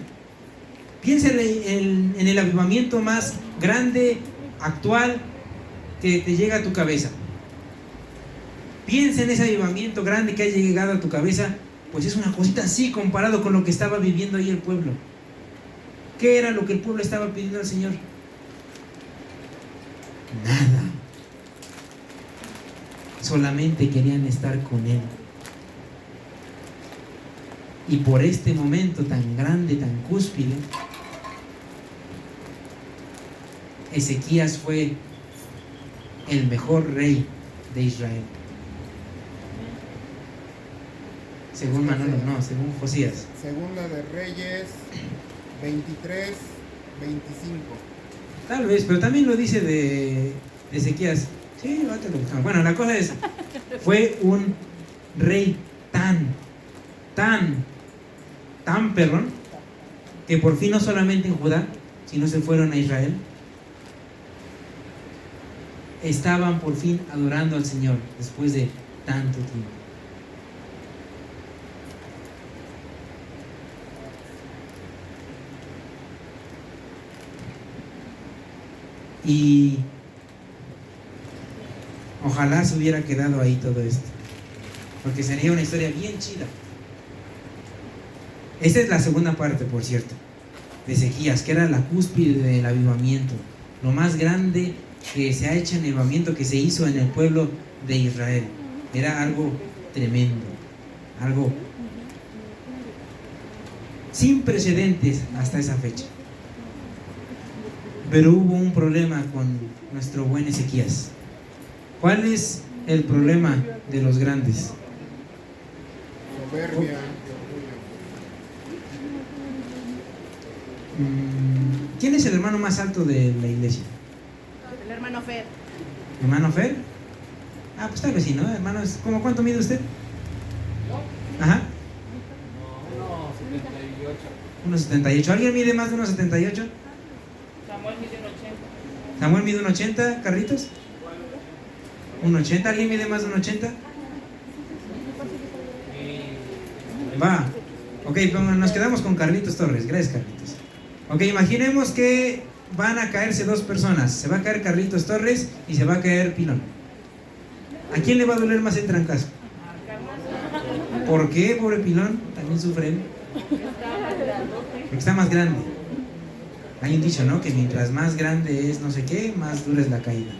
Piensa en el avivamiento más grande, actual, que te llega a tu cabeza. Piensa en ese avivamiento grande que haya llegado a tu cabeza. Pues es una cosita así comparado con lo que estaba viviendo ahí el pueblo. ¿Qué era lo que el pueblo estaba pidiendo al Señor? Nada. Solamente querían estar con Él. Y por este momento tan grande, tan cúspide, Ezequías fue el mejor rey de Israel. Según Manolo, no, según Josías. Segunda de Reyes 23, 25. Tal vez, pero también lo dice de Ezequías. Sí, bueno, la cosa es, fue un rey tan perrón, que por fin no solamente en Judá, sino se fueron a Israel. Estaban por fin adorando al Señor después de tanto tiempo. Y ojalá se hubiera quedado ahí todo esto, porque sería una historia bien chida. Esta es la segunda parte, por cierto, de Ezequías, que era la cúspide del avivamiento, lo más grande que se ha hecho en el avivamiento que se hizo en el pueblo de Israel. Era algo tremendo, algo sin precedentes hasta esa fecha. Pero hubo un problema con nuestro buen Ezequías. ¿Cuál es el problema de los grandes? Soberbia y orgullo. ¿Quién es el hermano más alto de la iglesia? El hermano Fer. ¿Hermano Fer? Pues tal vez sí, ¿no? Hermano, ¿cómo cuánto mide usted? Ajá. 1.78. ¿Alguien mide más de 1.78? Samuel mide 1.80. ¿Samuel mide 1.80, Carlitos? 1.80, ¿alguien mide más de 1.80? Va. Ok, nos quedamos con Carlitos Torres. Gracias, Carlitos. Ok, imaginemos que van a caerse 2 personas. Se va a caer Carlitos Torres y se va a caer Pilón. ¿A quién le va a doler más el trancazo? ¿Por qué, pobre Pilón? También sufre él. Porque está más grande. Hay un dicho, ¿no? Que mientras más grande es no sé qué, más dura es la caída.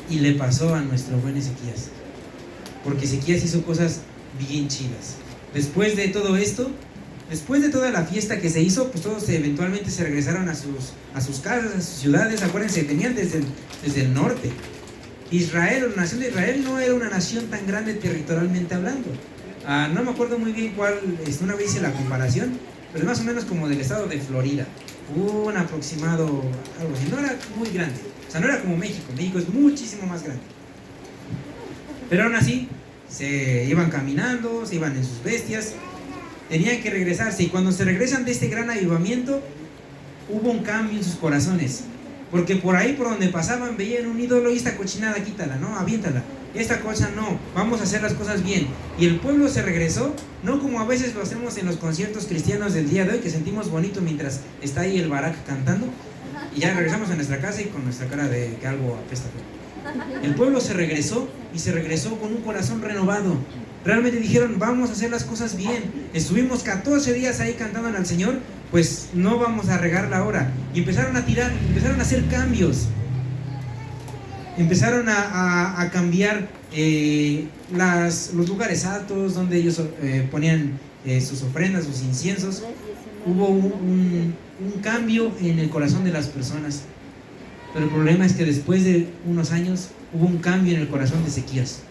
Y le pasó a nuestro buen Ezequías. Porque Ezequías hizo cosas bien chidas. Después de todo esto, después de toda la fiesta que se hizo, pues todos eventualmente se regresaron a sus casas, a sus ciudades. Acuérdense, venían desde el norte. Israel, la nación de Israel no era una nación tan grande territorialmente hablando. No me acuerdo muy bien cuál, una vez hice la comparación, pero es más o menos como del estado de Florida. Un aproximado, algo así. No era muy grande. O sea, no era como México. México es muchísimo más grande. Pero aún así, se iban caminando, se iban en sus bestias, tenían que regresarse. Y cuando se regresan de este gran avivamiento, hubo un cambio en sus corazones. Porque por ahí, por donde pasaban, veían un ídolo y esta cochinada, quítala, ¿no? Aviéntala. Esta cosa no, vamos a hacer las cosas bien. Y el pueblo se regresó, no como a veces lo hacemos en los conciertos cristianos del día de hoy, que sentimos bonito mientras está ahí el Barak cantando, y ya regresamos a nuestra casa y con nuestra cara de que algo apesta. El pueblo se regresó y se regresó con un corazón renovado. Realmente dijeron, vamos a hacer las cosas bien. Estuvimos 14 días ahí cantando al Señor, pues no vamos a regarla ahora. Y empezaron a tirar, empezaron a hacer cambios. Empezaron a cambiar los lugares altos donde ellos ponían sus ofrendas, sus inciensos. Hubo un cambio en el corazón de las personas. Pero el problema es que después de unos años hubo un cambio en el corazón de Ezequías.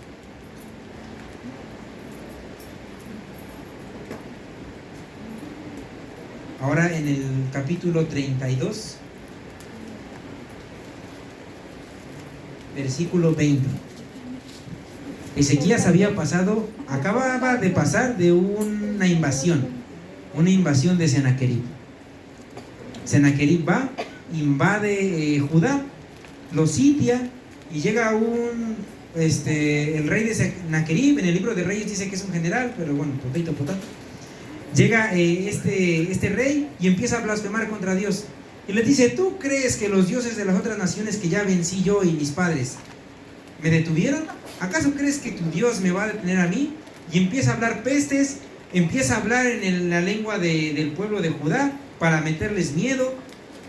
ahora en el capítulo 32, versículo 20. Ezequías acababa de pasar de una invasión de Sennacherib. Sennacherib va, invade Judá, lo sitia y llega el rey de Sennacherib. En el libro de Reyes dice que es un general, pero bueno, potato. Llega este rey y empieza a blasfemar contra Dios. Y le dice: ¿tú crees que los dioses de las otras naciones que ya vencí yo y mis padres me detuvieron? ¿Acaso crees que tu Dios me va a detener a mí? Y empieza a hablar pestes, empieza a hablar en la lengua del pueblo de Judá para meterles miedo.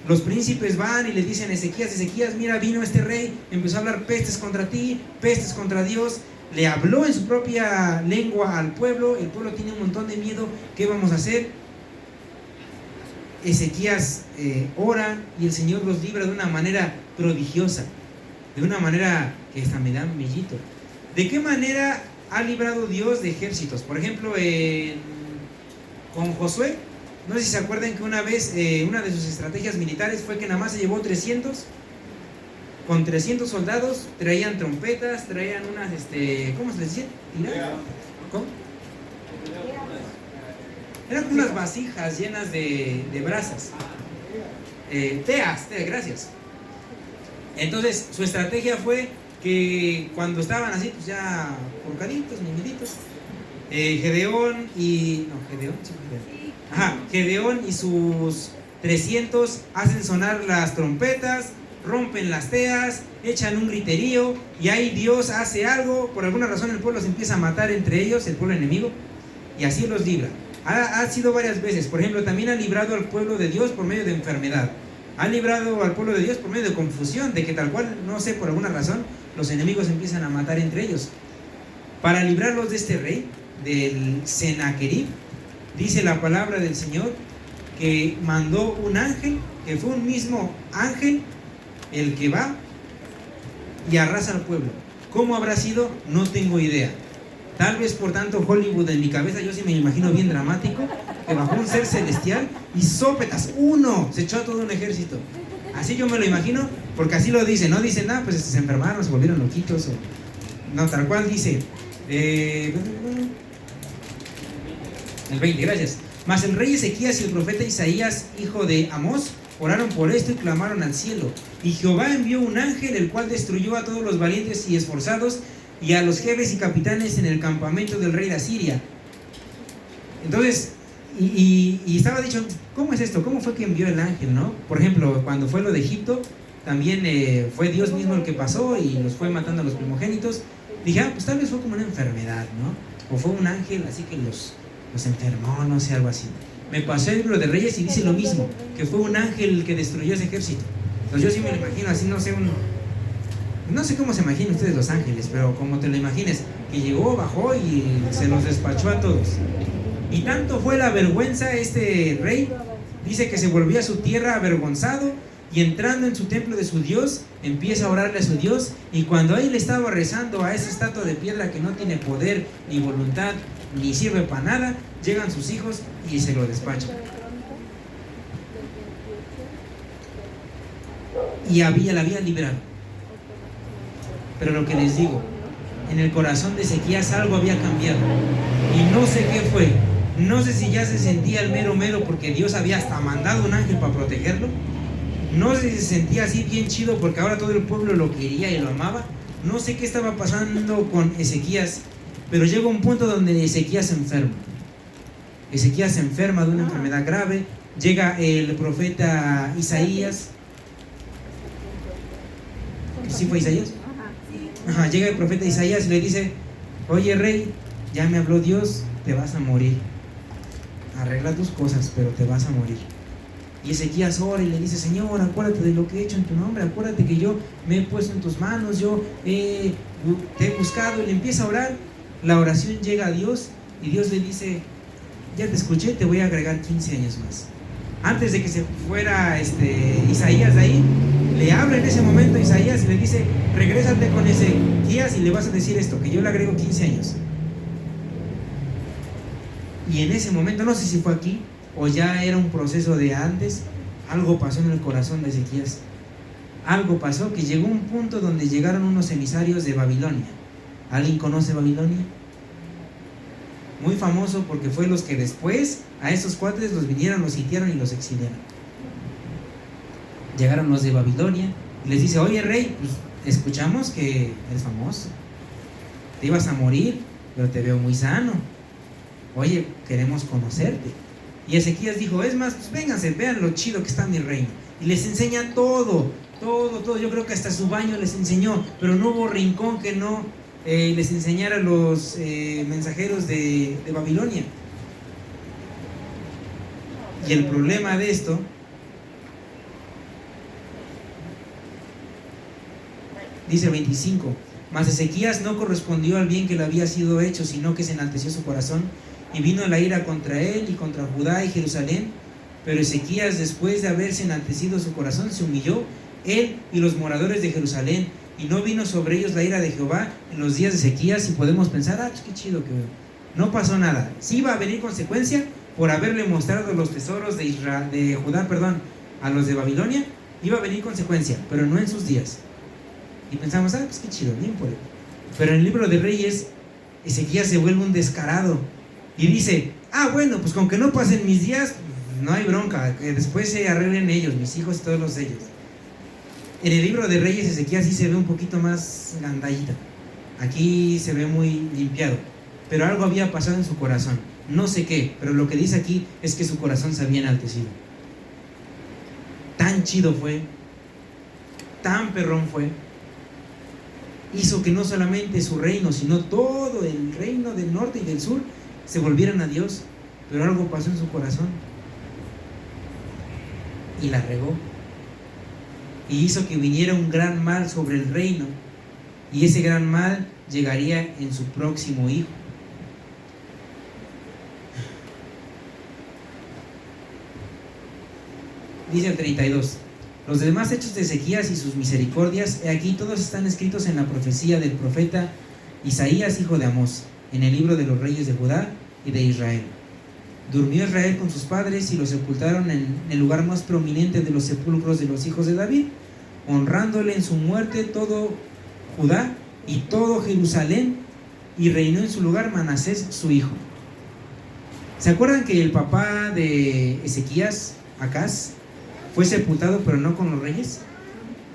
Los príncipes van y le dicen a Ezequías, mira, vino este rey, empezó a hablar pestes contra ti, pestes contra Dios. Le habló en su propia lengua al pueblo, el pueblo tiene un montón de miedo, ¿qué vamos a hacer? Ezequías ora y el Señor los libra de una manera prodigiosa, de una manera que hasta me da mellito. ¿De qué manera ha librado Dios de ejércitos? Por ejemplo, con Josué, no sé si se acuerdan que una vez, una de sus estrategias militares fue que nada más se llevó 300, con 300 soldados, traían trompetas, traían unas, ¿cómo se les dice? ¿Cómo? Eran como unas vasijas llenas de brasas. Teas, gracias. Entonces, su estrategia fue que cuando estaban así, pues ya colocaditos, niñitos, Gedeón y sus 300 hacen sonar las trompetas, rompen las teas, echan un griterío y ahí Dios hace algo. Por alguna razón el pueblo se empieza a matar entre ellos, el pueblo enemigo, y así los libra. Ha sido varias veces. Por ejemplo, también ha librado al pueblo de Dios por medio de enfermedad. Ha librado al pueblo de Dios por medio de confusión, de que tal cual, no sé, por alguna razón, los enemigos empiezan a matar entre ellos. Para librarlos de este rey, del Sennacherib, dice la palabra del Señor que mandó un ángel, que fue un mismo ángel el que va y arrasa al pueblo. ¿Cómo habrá sido? No tengo idea. Tal vez por tanto Hollywood en mi cabeza, yo sí me imagino bien dramático, que bajó un ser celestial y sópetas, se echó a todo un ejército. Así yo me lo imagino, porque así lo dice, no dice nada, pues se enfermaron, se volvieron loquitos, no, tal cual dice, el 20, gracias. Mas el rey Ezequías y el profeta Isaías, hijo de Amós, oraron por esto y clamaron al cielo. Y Jehová envió un ángel, el cual destruyó a todos los valientes y esforzados, y a los jefes y capitanes en el campamento del rey de Asiria. Entonces, y estaba dicho, ¿cómo es esto? ¿Cómo fue que envió el ángel, no? Por ejemplo, cuando fue lo de Egipto, también fue Dios mismo el que pasó y los fue matando a los primogénitos. Dije, pues tal vez fue como una enfermedad, ¿no? O fue un ángel, así que los enfermó, no sé, algo así. Me pasó el libro de Reyes y dice lo mismo, que fue un ángel el que destruyó ese ejército. Entonces yo sí me lo imagino así, no sé cómo se imaginan ustedes los ángeles, pero como te lo imagines, que llegó, bajó y se los despachó a todos. Y tanto fue la vergüenza este rey, dice que se volvió a su tierra avergonzado, y entrando en su templo de su Dios, empieza a orarle a su Dios, y cuando él estaba rezando a esa estatua de piedra que no tiene poder, ni voluntad, ni sirve para nada, llegan sus hijos y se lo despachan. Y la había liberado. Pero lo que les digo, en el corazón de Ezequías algo había cambiado, y no sé qué fue. No sé si ya se sentía el mero porque Dios había hasta mandado un ángel para protegerlo. No sé si se sentía así bien chido porque ahora todo el pueblo lo quería y lo amaba. No sé qué estaba pasando con Ezequías, pero llega un punto donde Ezequías se enferma. Ezequías se enferma de una enfermedad grave. Llega el profeta Isaías. ¿Sí fue Isaías? Ajá, llega el profeta Isaías y le dice, oye rey, ya me habló Dios, te vas a morir. Arregla tus cosas, pero te vas a morir. Y Ezequías ora y le dice, Señor, acuérdate de lo que he hecho en tu nombre, acuérdate que yo me he puesto en tus manos, yo te he buscado. Y le empieza a orar. La oración llega a Dios y Dios le dice, ya te escuché, te voy a agregar 15 años más. Antes de que se fuera Isaías de ahí, le habla en ese momento a Isaías y le dice, regrésate con Ezequías y le vas a decir esto, que yo le agrego 15 años. Y en ese momento, no sé si fue aquí, o ya era un proceso de antes. Algo pasó en el corazón de Ezequías. Algo pasó que llegó a un punto donde llegaron unos emisarios de Babilonia. ¿Alguien conoce Babilonia? Muy famoso porque fue los que después a esos cuates los vinieron, los sitiaron y los exiliaron. Llegaron los de Babilonia y les dice: oye rey, pues escuchamos que eres famoso, te ibas a morir, pero te veo muy sano, oye, queremos conocerte. Y Ezequías dijo: es más, pues vénganse, vean lo chido que está mi reino. Y les enseña todo. Yo creo que hasta su baño les enseñó, pero no hubo rincón que no les enseñara a los mensajeros de Babilonia. Y el problema de esto dice 25: mas Ezequías no correspondió al bien que le había sido hecho, sino que se enalteció su corazón, y vino la ira contra él y contra Judá y Jerusalén. Pero Ezequías, después de haberse enaltecido su corazón, se humilló, él y los moradores de Jerusalén, y no vino sobre ellos la ira de Jehová en los días de Ezequías. Y podemos pensar: pues qué chido que no pasó nada. Sí iba a venir consecuencia por haberle mostrado los tesoros de Judá, a los de Babilonia. Iba a venir consecuencia, pero no en sus días. Y pensamos: pues qué chido, bien por él. Pero en el libro de Reyes, Ezequías se vuelve un descarado y dice: bueno, pues con que no pasen mis días, no hay bronca, que después se arreglen ellos, mis hijos y todos los ellos. En el libro de Reyes, Ezequías sí se ve un poquito más gandallita. Aquí se ve muy limpiado, pero algo había pasado en su corazón, no sé qué, pero lo que dice aquí es que su corazón se había enaltecido. Tan chido fue, tan perrón fue, hizo que no solamente su reino, sino todo el reino del norte y del sur se volvieran a Dios. Pero algo pasó en su corazón y la regó, y hizo que viniera un gran mal sobre el reino, y ese gran mal llegaría en su próximo hijo. Dice el 32: los demás hechos de Ezequías y sus misericordias, he aquí todos están escritos en la profecía del profeta Isaías, hijo de Amós, en el libro de los reyes de Judá y de Israel. Durmió Israel con sus padres y lo sepultaron en el lugar más prominente de los sepulcros de los hijos de David, honrándole en su muerte todo Judá y todo Jerusalén, y reinó en su lugar Manasés su hijo. ¿Se acuerdan que el papá de Ezequías, Acaz, fue sepultado pero no con los reyes?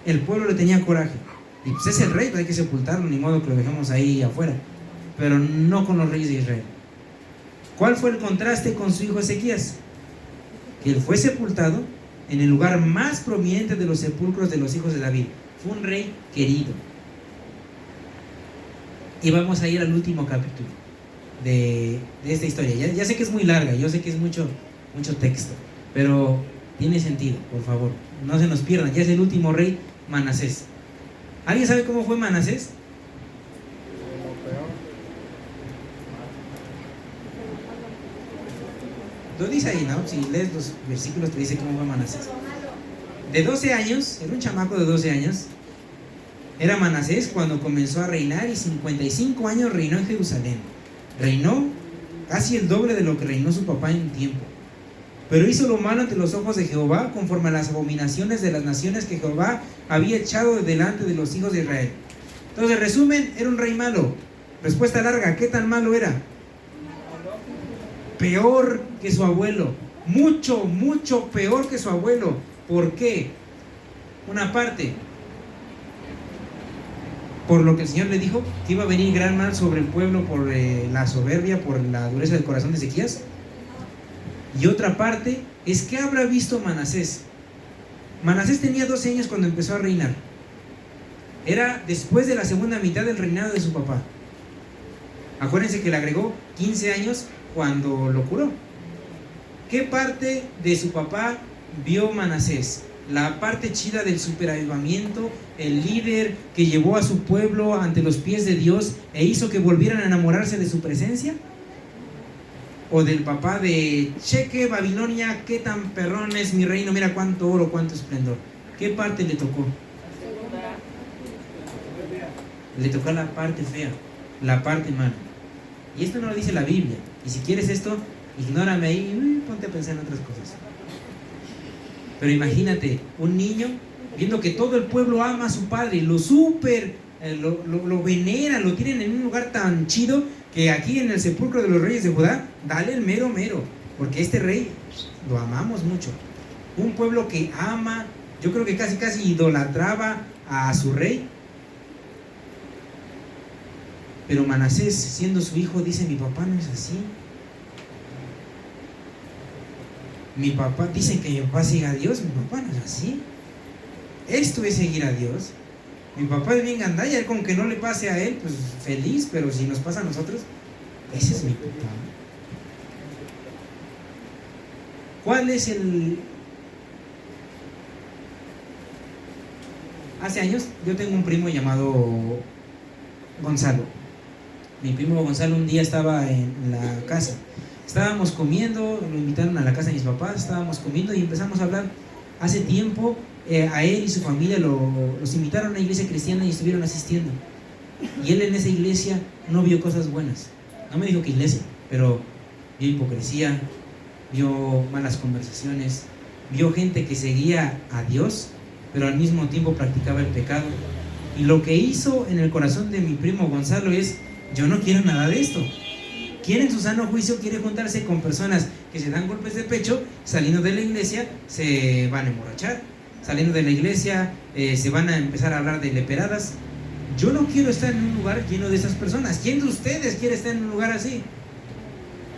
El pueblo le tenía coraje, y pues es el rey, hay que sepultarlo, ni modo que lo dejemos ahí afuera, pero no con los reyes de Israel. ¿Cuál fue el contraste con su hijo Ezequías? Que él fue sepultado en el lugar más prominente de los sepulcros de los hijos de David. Fue un rey querido. Y vamos a ir al último capítulo de esta historia. Ya sé que es muy larga, yo sé que es mucho texto, pero tiene sentido, por favor. No se nos pierdan, ya es el último rey, Manasés. ¿Alguien sabe cómo fue Manasés? Lo dice ahí, ¿no? Si lees los versículos te dice cómo fue Manasés. De 12 años, era un chamaco de 12 años, era Manasés cuando comenzó a reinar, y 55 años reinó en Jerusalén. Reinó casi el doble de lo que reinó su papá en tiempo. Pero hizo lo malo ante los ojos de Jehová, conforme a las abominaciones de las naciones que Jehová había echado de delante de los hijos de Israel. Entonces, resumen, era un rey malo. Respuesta larga: ¿qué tan malo era? Peor que su abuelo, mucho peor que su abuelo. ¿Por qué? Una parte, por lo que el Señor le dijo, que iba a venir gran mal sobre el pueblo por la soberbia, por la dureza del corazón de Ezequías. Y otra parte es: ¿qué habrá visto Manasés? Manasés tenía 12 años cuando empezó a reinar. Era después de la segunda mitad del reinado de su papá. Acuérdense que le agregó 15 años cuando lo curó. ¿Qué parte de su papá vio Manasés? La parte chida del superavivamiento, el líder que llevó a su pueblo ante los pies de Dios e hizo que volvieran a enamorarse de su presencia. O del papá de: cheque Babilonia, qué tan perrón es mi reino, mira cuánto oro, cuánto esplendor. ¿Qué parte le tocó? Le tocó la parte fea, la parte mala. Y esto no lo dice la Biblia. Y si quieres esto, Ignórame ahí, ponte a pensar en otras cosas. Pero imagínate, un niño viendo que todo el pueblo ama a su padre, lo lo venera, lo tienen en un lugar tan chido que aquí en el sepulcro de los reyes de Judá, dale el mero mero, porque este rey lo amamos mucho. Un pueblo que ama, yo creo que casi idolatraba a su rey. Pero Manasés, siendo su hijo, dice: mi papá no es así. Mi papá, dicen que mi papá siga a Dios, mi papá no es así. Esto es seguir a Dios. Mi papá es bien gandalla, con que no le pase a él, pues feliz, pero si nos pasa a nosotros, ese es mi papá. ¿Cuál es el...? Hace años yo tengo un primo llamado Gonzalo. Mi primo Gonzalo un día estaba en la casa. Estábamos comiendo, lo invitaron a la casa de mis papás, estábamos comiendo y empezamos a hablar. Hace tiempo a él y su familia los invitaron a una iglesia cristiana y estuvieron asistiendo. Y él en esa iglesia no vio cosas buenas. No me dijo qué iglesia, pero vio hipocresía, vio malas conversaciones, vio gente que seguía a Dios, pero al mismo tiempo practicaba el pecado. Y lo que hizo en el corazón de mi primo Gonzalo es: yo no quiero nada de esto. Quiere en su sano juicio, quiere juntarse con personas que se dan golpes de pecho, saliendo de la iglesia se van a emborrachar, saliendo de la iglesia se van a empezar a hablar de leperadas. Yo no quiero estar en un lugar lleno de esas personas. ¿Quién de ustedes quiere estar en un lugar así?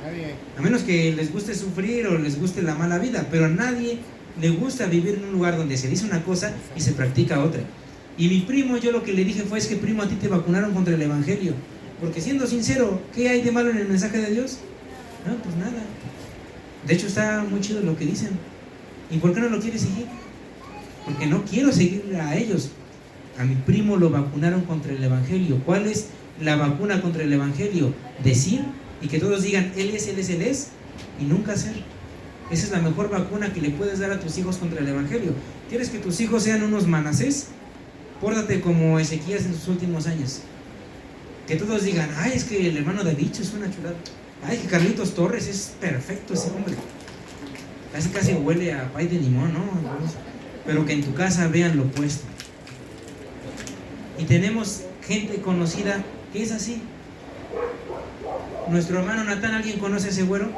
Nadie. A menos que les guste sufrir o les guste la mala vida, pero a nadie le gusta vivir en un lugar donde se dice una cosa y se practica otra. Y mi primo, yo lo que le dije fue: es que primo, a ti te vacunaron contra el evangelio. Porque siendo sincero, ¿qué hay de malo en el mensaje de Dios? No, pues nada. De hecho está muy chido lo que dicen. ¿Y por qué no lo quieres seguir? Porque no quiero seguir a ellos. A mi primo lo vacunaron contra el evangelio. ¿Cuál es la vacuna contra el evangelio? Decir y que todos digan: él es, y nunca hacer. Esa es la mejor vacuna que le puedes dar a tus hijos contra el evangelio. ¿Quieres que tus hijos sean unos Manasés? Pórtate como Ezequías en sus últimos años. Que todos digan: ay, es que el hermano David es una chulada. Ay, que Carlitos Torres es perfecto ese hombre. Casi huele a pay de limón, ¿no? Pero que en tu casa vean lo opuesto. Y tenemos gente conocida que es así. Nuestro hermano Natán, ¿alguien conoce a ese güero?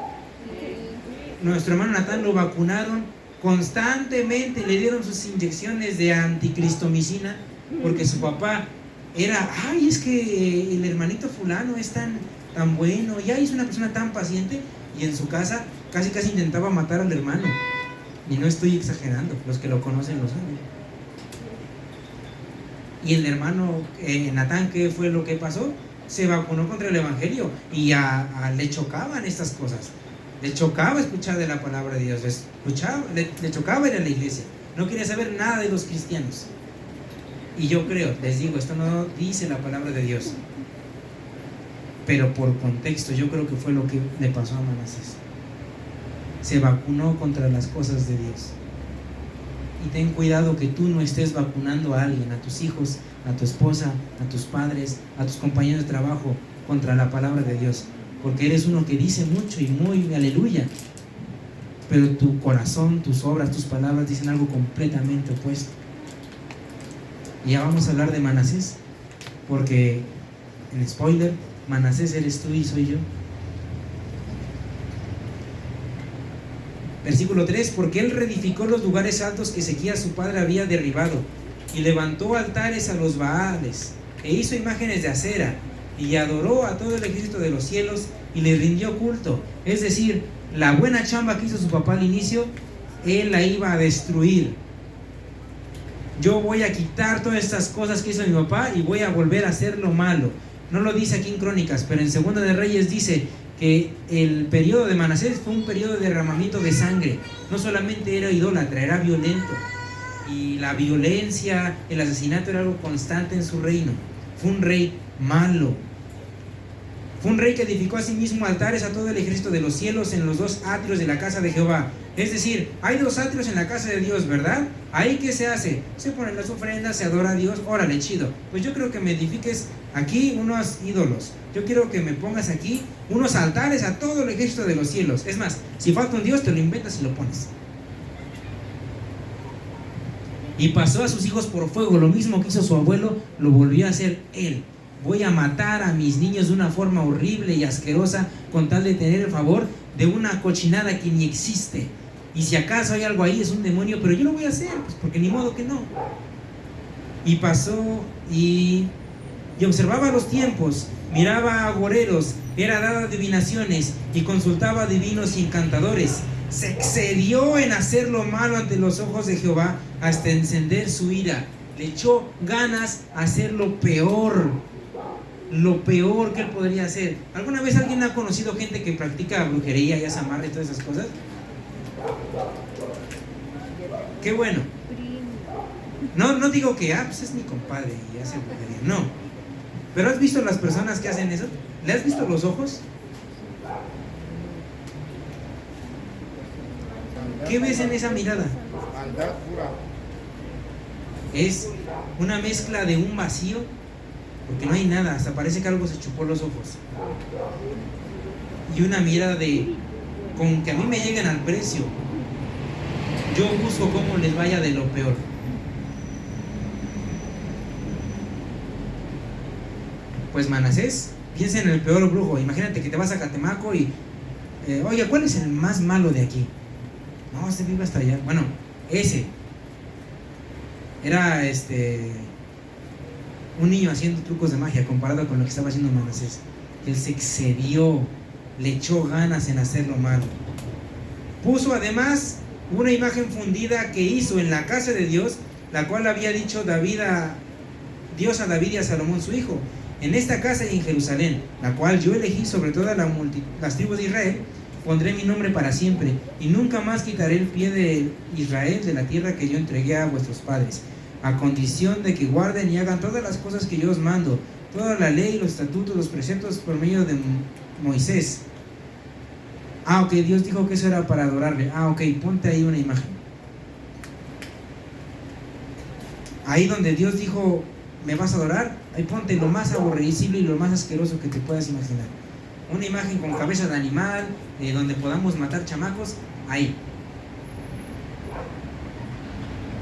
Nuestro hermano Natán lo vacunaron constantemente, le dieron sus inyecciones de anticristomicina porque su papá era: ay, es que el hermanito fulano es tan bueno, y ay, es una persona tan paciente. Y en su casa casi intentaba matar al hermano. Y no estoy exagerando, los que lo conocen lo saben. Y el hermano Natán, ¿qué fue lo que pasó? Se vacunó contra el evangelio y le chocaban estas cosas. Le chocaba escuchar de la palabra de Dios, le chocaba ir a la iglesia. No quería saber nada de los cristianos. Y yo creo, les digo, esto no dice la palabra de Dios, pero por contexto yo creo que fue lo que le pasó a Manasés. Se vacunó contra las cosas de Dios. Y ten cuidado que tú no estés vacunando a alguien, a tus hijos, a tu esposa, a tus padres, a tus compañeros de trabajo, contra la palabra de Dios, porque eres uno que dice mucho y muy aleluya, pero tu corazón, tus obras, tus palabras dicen algo completamente opuesto. Y ya vamos a hablar de Manasés, porque, en spoiler, Manasés eres tú y soy yo. Versículo 3: porque él reedificó los lugares altos que Ezequías su padre había derribado, y levantó altares a los Baales, e hizo imágenes de acera, y adoró a todo el ejército de los cielos, y le rindió culto. Es decir, la buena chamba que hizo su papá al inicio, él la iba a destruir. Yo voy a quitar todas estas cosas que hizo mi papá y voy a volver a hacer lo malo. No lo dice aquí en Crónicas, pero en Segunda de Reyes dice que el periodo de Manasés fue un periodo de derramamiento de sangre. No solamente era idólatra, era violento. Y la violencia, el asesinato era algo constante en su reino. Fue un rey malo. Fue un rey que edificó a sí mismo altares a todo el ejército de los cielos en los 2 atrios de la casa de Jehová. Es decir, hay 2 atrios en la casa de Dios, ¿verdad? ¿Ahí qué se hace? Se ponen las ofrendas, se adora a Dios. Órale, chido. Pues yo creo que me edifiques aquí unos ídolos. Yo quiero que me pongas aquí unos altares a todo el ejército de los cielos. Es más, si falta un Dios, te lo inventas y lo pones. Y pasó a sus hijos por fuego. Lo mismo que hizo su abuelo, lo volvió a hacer él. Voy a matar a mis niños de una forma horrible y asquerosa con tal de tener el favor de una cochinada que ni existe. Y si acaso hay algo ahí, es un demonio, pero yo lo voy a hacer, pues porque ni modo que no. Y pasó y observaba los tiempos, miraba a agoreros, era dada adivinaciones y consultaba a divinos y encantadores. Se excedió en hacer lo malo ante los ojos de Jehová hasta encender su ira. Le echó ganas a hacer lo peor que él podría hacer. ¿Alguna vez alguien ha conocido gente que practica brujería y hace amarre y todas esas cosas? Qué bueno. No digo que pues es mi compadre y hace brujería, no. Pero ¿has visto las personas que hacen eso? ¿Le has visto los ojos? ¿Qué ves en esa mirada? Maldad pura. Es una mezcla de un vacío, porque no hay nada, hasta parece que algo se chupó los ojos. Y una mirada de, con que a mí me lleguen al precio, yo busco cómo les vaya de lo peor. Pues Manasés, piensa en el peor brujo. Imagínate que te vas a Catemaco y oye, ¿cuál es el más malo de aquí? No, este vive hasta allá. Bueno, ese era un niño haciendo trucos de magia comparado con lo que estaba haciendo Manasés. Él se excedió, le echó ganas en hacer lo malo. Puso además una imagen fundida que hizo en la casa de Dios, la cual había dicho Dios a David y a Salomón su hijo: en esta casa y en Jerusalén, la cual yo elegí sobre todas las tribus de Israel, pondré mi nombre para siempre, y nunca más quitaré el pie de Israel de la tierra que yo entregué a vuestros padres, a condición de que guarden y hagan todas las cosas que yo os mando, toda la ley, los estatutos, los preceptos por medio de Moisés. Ok, Dios dijo que eso era para adorarle. Ok, ponte ahí una imagen. Ahí donde Dios dijo, ¿me vas a adorar? Ahí ponte lo más aborrecible y lo más asqueroso que te puedas imaginar. Una imagen con cabeza de animal, donde podamos matar chamacos, ahí.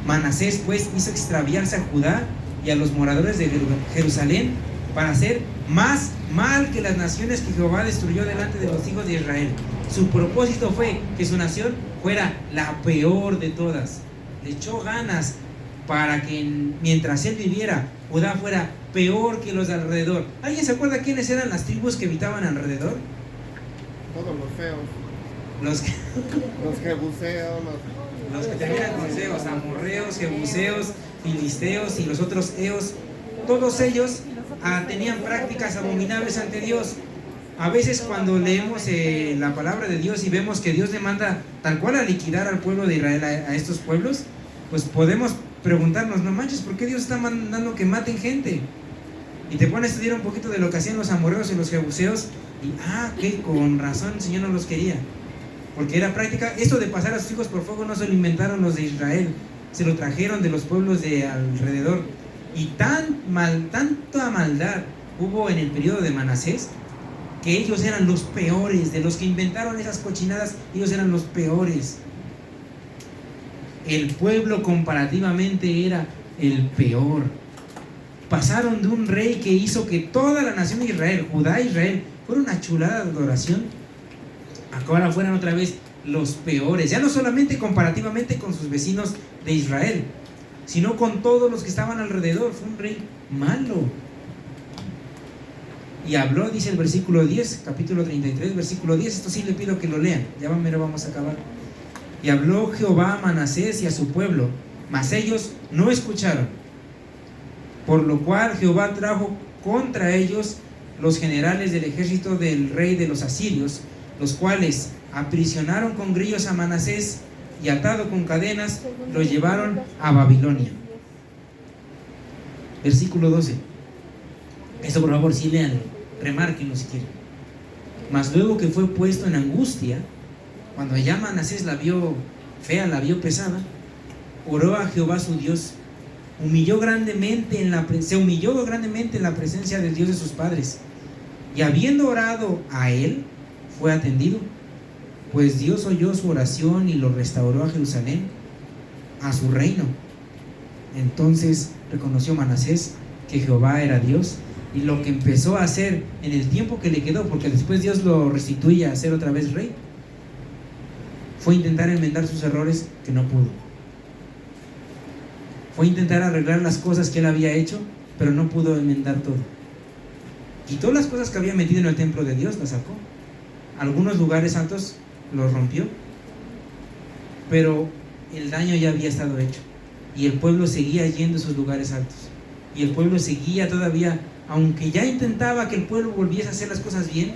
Manasés pues hizo extraviarse a Judá y a los moradores de Jerusalén para hacer más mal que las naciones que Jehová destruyó delante de los hijos de Israel. Su propósito fue que su nación fuera la peor de todas. Le echó ganas para que mientras él viviera, Judá fuera peor que los de alrededor. ¿Alguien se acuerda quiénes eran las tribus que habitaban alrededor? Todos los feos. Los jebuseos, los que terminan con seos, amorreos, jebuseos, filisteos y los otros eos. Todos ellos tenían prácticas abominables ante Dios. A veces cuando leemos la palabra de Dios y vemos que Dios demanda tal cual a liquidar al pueblo de Israel, a estos pueblos, pues podemos preguntarnos, no manches, ¿por qué Dios está mandando que maten gente? Y te pones a estudiar un poquito de lo que hacían los amorreos y los jebuseos y que con razón el Señor no los quería, porque era práctica. Esto de pasar a sus hijos por fuego no se lo inventaron los de Israel, se lo trajeron de los pueblos de alrededor. Y tanta maldad hubo en el periodo de Manasés, que ellos eran los peores. De los que inventaron esas cochinadas, ellos eran los peores. El pueblo comparativamente era el peor. Pasaron de un rey que hizo que toda la nación de Israel, Judá e Israel, fuera una chulada de adoración, a que ahora fueran otra vez los peores. Ya no solamente comparativamente con sus vecinos de Israel, sino con todos los que estaban alrededor. Fue un rey malo. Y habló, dice el versículo 10, capítulo 33, versículo 10. Esto sí le pido que lo lean, ya mero vamos a acabar. Y habló Jehová a Manasés y a su pueblo, mas ellos no escucharon. Por lo cual Jehová trajo contra ellos los generales del ejército del rey de los asirios, los cuales aprisionaron con grillos a Manasés y atado con cadenas lo llevaron a Babilonia. Versículo 12. Esto por favor sí leanlo, remárquenlo si quieren. Mas luego que fue puesto en angustia, cuando ya Manasés la vio fea, la vio pesada, oró a Jehová su Dios se humilló grandemente en la presencia del Dios de sus padres. Y habiendo orado a él, fue atendido, pues Dios oyó su oración y lo restauró a Jerusalén, a su reino. Entonces reconoció Manasés que Jehová era Dios, y lo que empezó a hacer en el tiempo que le quedó, porque después Dios lo restituye a ser otra vez rey, fue intentar enmendar sus errores, que no pudo. Fue intentar arreglar las cosas que él había hecho, pero no pudo enmendar todo. Quitó las cosas que había metido en el templo de Dios, las sacó. Algunos lugares santos los rompió, pero el daño ya había estado hecho, y el pueblo seguía yendo a esos lugares altos, y el pueblo seguía todavía, aunque ya intentaba que el pueblo volviese a hacer las cosas bien,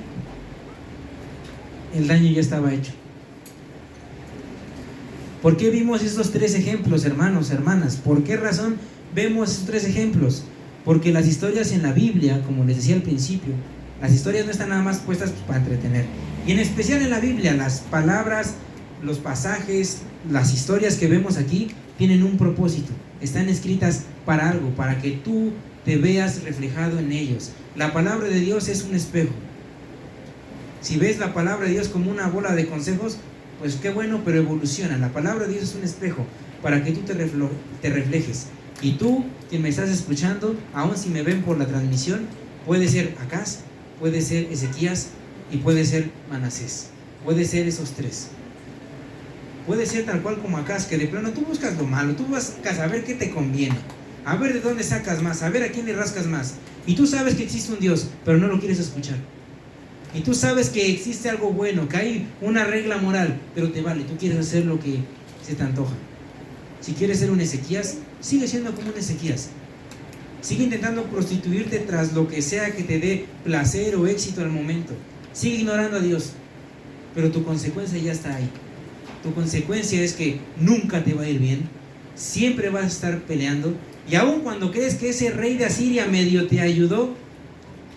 el daño ya estaba hecho. ¿Por qué vimos estos 3 ejemplos, hermanos, hermanas? ¿Por qué razón vemos estos 3 ejemplos? Porque las historias en la Biblia, como les decía al principio, las historias no están nada más puestas para entretener. Y en especial en la Biblia, las palabras, los pasajes, las historias que vemos aquí tienen un propósito. Están escritas para algo, para que tú te veas reflejado en ellos. La palabra de Dios es un espejo. Si ves la palabra de Dios como una bola de consejos, pues qué bueno, pero evoluciona. La palabra de Dios es un espejo para que tú te reflejes. Y tú, quien me estás escuchando, aun si me ven por la transmisión, puede ser Acaz, puede ser Ezequías y puede ser Manasés. Puede ser esos 3. Puede ser tal cual como Acaz, que de plano tú buscas lo malo, tú vas a saber qué te conviene, a ver de dónde sacas más, a ver a quién le rascas más. Y tú sabes que existe un Dios, pero no lo quieres escuchar. Y tú sabes que existe algo bueno, que hay una regla moral, pero te vale, tú quieres hacer lo que se te antoja. Si quieres ser un Ezequías, sigue siendo como un Ezequías. Sigue intentando prostituirte tras lo que sea que te dé placer o éxito al momento. Sigue ignorando a Dios, pero tu consecuencia ya está ahí. Tu consecuencia es que nunca te va a ir bien, siempre vas a estar peleando, y aun cuando crees que ese rey de Asiria medio te ayudó,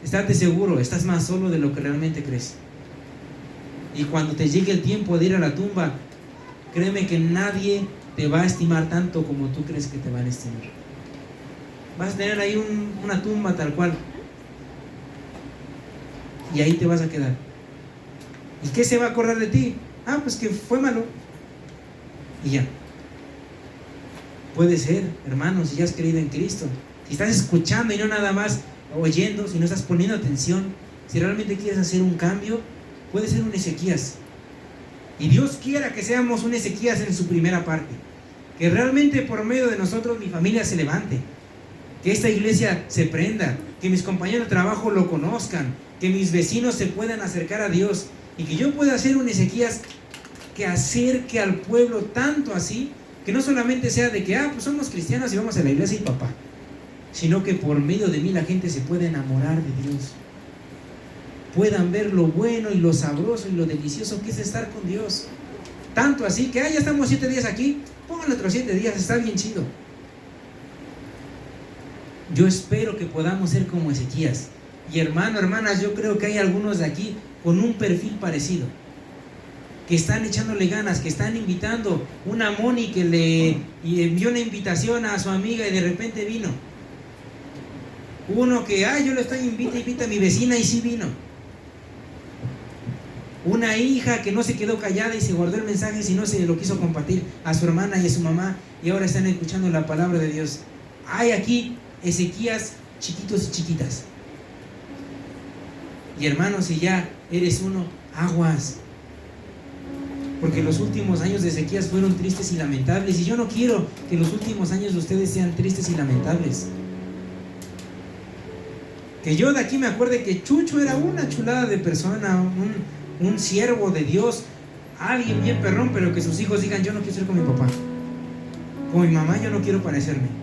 estate seguro, estás más solo de lo que realmente crees. Y cuando te llegue el tiempo de ir a la tumba, créeme que nadie te va a estimar tanto como tú crees que te van a estimar. Vas a tener ahí una tumba tal cual, y ahí te vas a quedar. ¿Y qué se va a acordar de ti? Ah, pues que fue malo, y ya. Puede ser, hermano, si ya has creído en Cristo, si estás escuchando y no nada más oyendo, si no estás poniendo atención, si realmente quieres hacer un cambio, puede ser un Ezequías. Y Dios quiera que seamos un Ezequías en su primera parte, que realmente por medio de nosotros mi familia se levante, que esta iglesia se prenda, que mis compañeros de trabajo lo conozcan, que mis vecinos se puedan acercar a Dios, y que yo pueda ser un Ezequías que acerque al pueblo tanto así, que no solamente sea de que, pues somos cristianos y vamos a la iglesia y papá, sino que por medio de mí la gente se pueda enamorar de Dios, puedan ver lo bueno y lo sabroso y lo delicioso que es estar con Dios, tanto así que ya estamos 7 días aquí, pongan otros 7 días, está bien chido. Yo espero que podamos ser como Ezequías. Y hermano, hermanas, yo creo que hay algunos de aquí con un perfil parecido, que están echándole ganas, que están invitando. Una Moni que le envió una invitación a su amiga y de repente vino. Uno que, yo lo estoy invita a mi vecina y sí vino. Una hija que no se quedó callada y se guardó el mensaje, sino se lo quiso compartir a su hermana y a su mamá, y ahora están escuchando la palabra de Dios. Hay aquí Ezequías chiquitos y chiquitas. Y hermanos, si ya eres uno, aguas, porque los últimos años de Ezequías fueron tristes y lamentables, y yo no quiero que los últimos años de ustedes sean tristes y lamentables. Que yo de aquí me acuerde que Chucho era una chulada de persona, un siervo de Dios, alguien bien perrón, pero que sus hijos digan: yo no quiero ser como mi papá, como mi mamá, yo no quiero parecerme.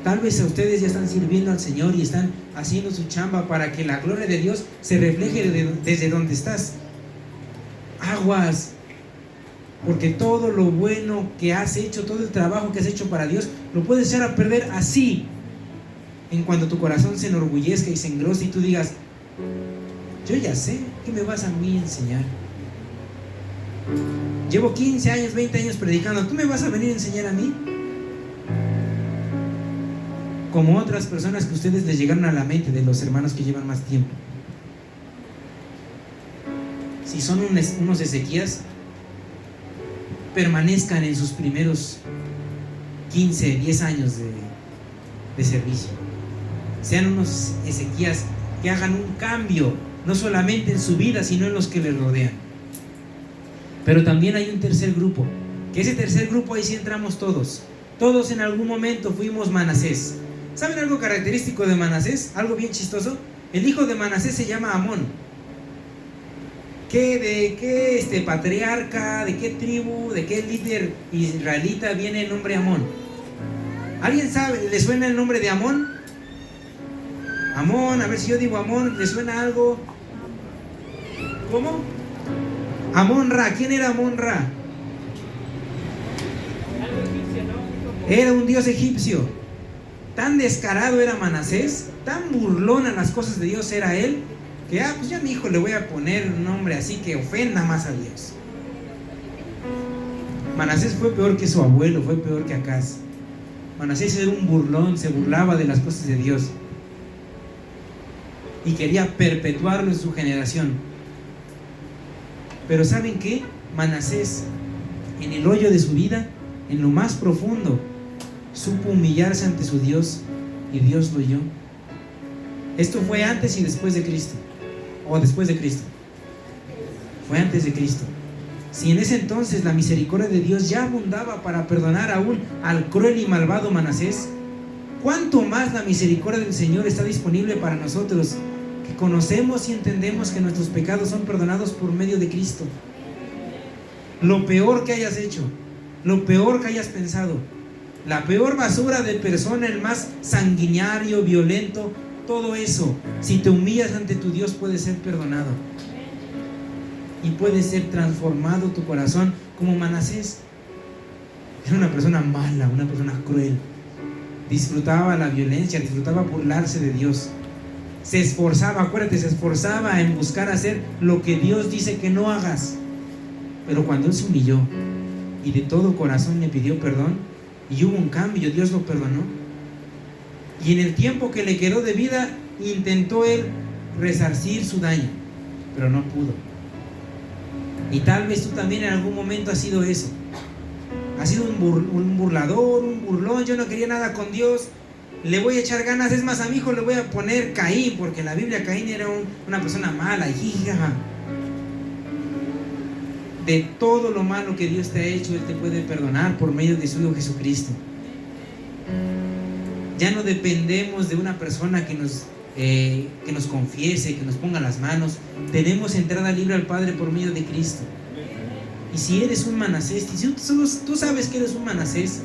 Tal vez a ustedes ya están sirviendo al Señor y están haciendo su chamba para que la gloria de Dios se refleje desde donde estás. Aguas, porque todo lo bueno que has hecho, todo el trabajo que has hecho para Dios, lo puedes echar a perder así, en cuanto tu corazón se enorgullezca y se engrose y tú digas: yo ya sé, ¿qué me vas a mí enseñar? Llevo 15 años, 20 años predicando, ¿tú me vas a venir a enseñar a mí? como otras personas que ustedes les llegaron a la mente de los hermanos que llevan más tiempo. Si son unos Ezequías, permanezcan en sus primeros 15, 10 años de servicio. Sean unos Ezequías que hagan un cambio, no solamente en su vida, sino en los que les rodean. Pero también hay un tercer grupo, que ese tercer grupo ahí sí entramos todos. Todos en algún momento fuimos Manasés. ¿Saben algo característico de Manasés? Algo bien chistoso. El hijo de Manasés se llama Amón. ¿De qué patriarca, de qué tribu, de qué líder israelita viene el nombre Amón? ¿Alguien sabe? ¿Le suena el nombre de Amón? Amón, a ver si yo digo Amón, ¿le suena algo? ¿Cómo? Amón-Ra. ¿Quién era Amón-Ra? Era un dios egipcio. Tan descarado era Manasés, tan burlón a las cosas de Dios era él, que pues ya a mi hijo le voy a poner un nombre así que ofenda más a Dios. Manasés fue peor que su abuelo, fue peor que Acaz. Manasés era un burlón, se burlaba de las cosas de Dios y quería perpetuarlo en su generación. Pero ¿saben qué? Manasés, en el hoyo de su vida, en lo más profundo, supo humillarse ante su Dios y Dios lo oyó. Esto fue antes y después de Cristo. O después de Cristo. Fue antes de Cristo. Si en ese entonces la misericordia de Dios ya abundaba para perdonar aún al cruel y malvado Manasés, ¿cuánto más la misericordia del Señor está disponible para nosotros, que conocemos y entendemos que nuestros pecados son perdonados por medio de Cristo? Lo peor que hayas hecho, lo peor que hayas pensado, la peor basura de persona, el más sanguinario, violento, todo eso, si te humillas ante tu Dios, puede ser perdonado y puede ser transformado tu corazón. Como Manasés era una persona mala, una persona cruel, disfrutaba la violencia, disfrutaba burlarse de Dios, se esforzaba, acuérdate, se esforzaba en buscar hacer lo que Dios dice que no hagas. Pero cuando él se humilló y de todo corazón le pidió perdón y hubo un cambio, Dios lo perdonó. Y en el tiempo que le quedó de vida, intentó él resarcir su daño, pero no pudo. Y tal vez tú también en algún momento has sido eso. Has sido un burlador, un burlón. Yo no quería nada con Dios, le voy a echar ganas. Es más, a mi hijo le voy a poner Caín, porque en la Biblia Caín era una persona mala. De todo lo malo que Dios te ha hecho, Él te puede perdonar por medio de su Hijo Jesucristo. Ya no dependemos de una persona que nos confiese, que nos ponga las manos. Tenemos entrada libre al Padre por medio de Cristo. Y si eres un Manasés, si tú sabes que eres un Manasés,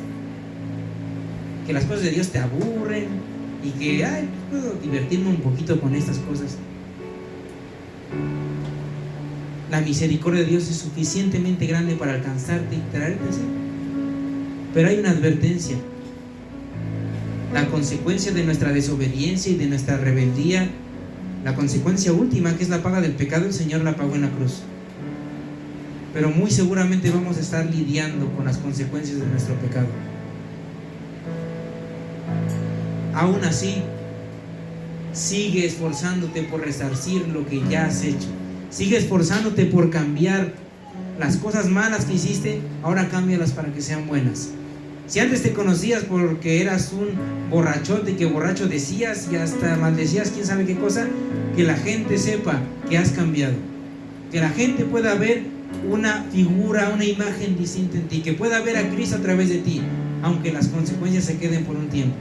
que las cosas de Dios te aburren y que puedo divertirme un poquito con estas cosas, la misericordia de Dios es suficientemente grande para alcanzarte y traerte así. Pero hay una advertencia. La consecuencia de nuestra desobediencia y de nuestra rebeldía, la consecuencia última, que es la paga del pecado, el Señor la pagó en la cruz. Pero muy seguramente vamos a estar lidiando con las consecuencias de nuestro pecado. Aún así, sigue esforzándote por resarcir lo que ya has hecho. Sigue esforzándote por cambiar las cosas malas que hiciste, ahora cámbialas para que sean buenas. Si antes te conocías porque eras un borrachote, que borracho decías y hasta maldecías quién sabe qué cosa, que la gente sepa que has cambiado, que la gente pueda ver una figura, una imagen distinta en ti, que pueda ver a Cristo a través de ti, aunque las consecuencias se queden por un tiempo.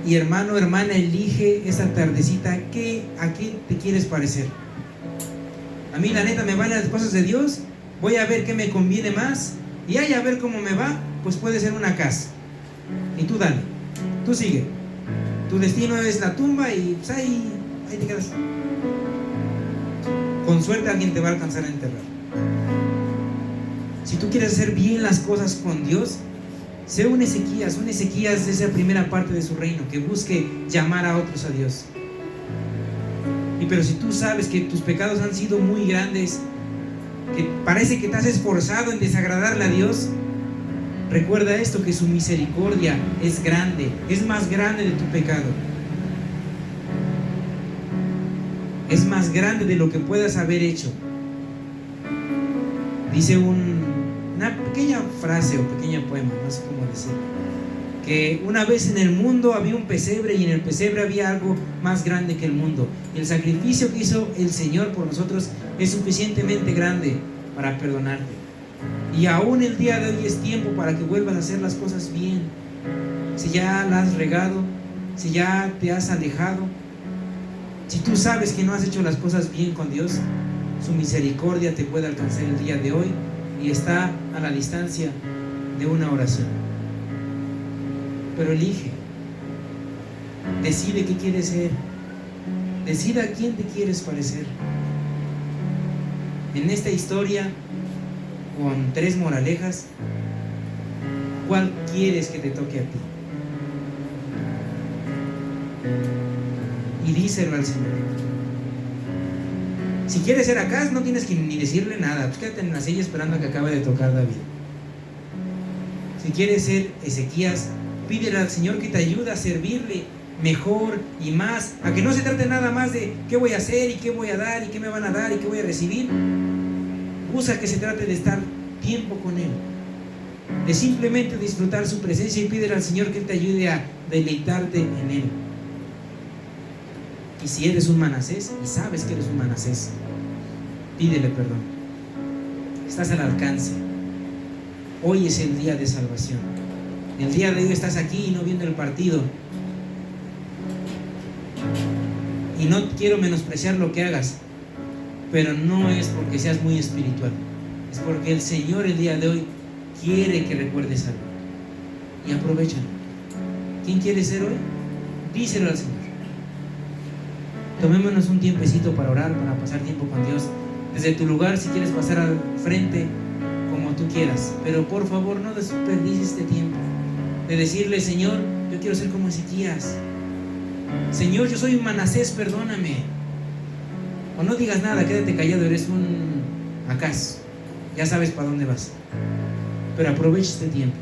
Y hermano, hermana, elige esa tardecita, ¿a qué te quieres parecer? A mí la neta me valen las cosas de Dios, voy a ver qué me conviene más, y ahí a ver cómo me va, pues puede ser una casa. Y tú dale, tú sigue. Tu destino es la tumba y pues ahí te quedas. Con suerte alguien te va a alcanzar a enterrar. Si tú quieres hacer bien las cosas con Dios, sé un Ezequías de esa primera parte de su reino, que busque llamar a otros a Dios. Pero si tú sabes que tus pecados han sido muy grandes, que parece que te has esforzado en desagradarle a Dios, Recuerda esto, que su misericordia es grande, es más grande de tu pecado. Es más grande de lo que puedas haber hecho. Dice una pequeña frase o pequeño poema, no sé cómo decirlo, que una vez en el mundo había un pesebre y en el pesebre había algo más grande que el mundo. Y el sacrificio que hizo el Señor por nosotros es suficientemente grande para perdonarte. Y aún el día de hoy es tiempo para que vuelvas a hacer las cosas bien. Si ya la has regado, si ya te has alejado, si tú sabes que no has hecho las cosas bien con Dios, su misericordia te puede alcanzar el día de hoy y está a la distancia de una oración. Pero elige, decide qué quieres ser, decide a quién te quieres parecer. En esta historia, con 3 moralejas, ¿cuál quieres que te toque a ti? Y díselo al Señor. Si quieres ser Acaz, no tienes que ni decirle nada, pues quédate en la silla esperando a que acabe de tocar David. Si quieres ser Ezequías, pídele al Señor que te ayude a servirle mejor y más, a que no se trate nada más de qué voy a hacer y qué voy a dar y qué me van a dar y qué voy a recibir. Busca que se trate de estar tiempo con Él, de simplemente disfrutar su presencia, y pídele al Señor que Él te ayude a deleitarte en Él. Y si eres un Manasés y sabes que eres un Manasés, pídele perdón. Estás al alcance. Hoy es el día de salvación. El día de hoy estás aquí y no viendo el partido. Y no quiero menospreciar lo que hagas, pero no es porque seas muy espiritual, es porque el Señor el día de hoy quiere que recuerdes algo. Y aprovechalo. ¿Quién quiere ser hoy? Díselo al Señor. Tomémonos un tiempecito para orar, para pasar tiempo con Dios. Desde tu lugar, si quieres pasar al frente, como tú quieras, pero por favor no desperdicies este tiempo de decirle: Señor, yo quiero ser como Ezequías. Señor, yo soy un Manasés, perdóname. O no digas nada, quédate callado, eres un Acaz, ya sabes para dónde vas. Pero aprovecha este tiempo.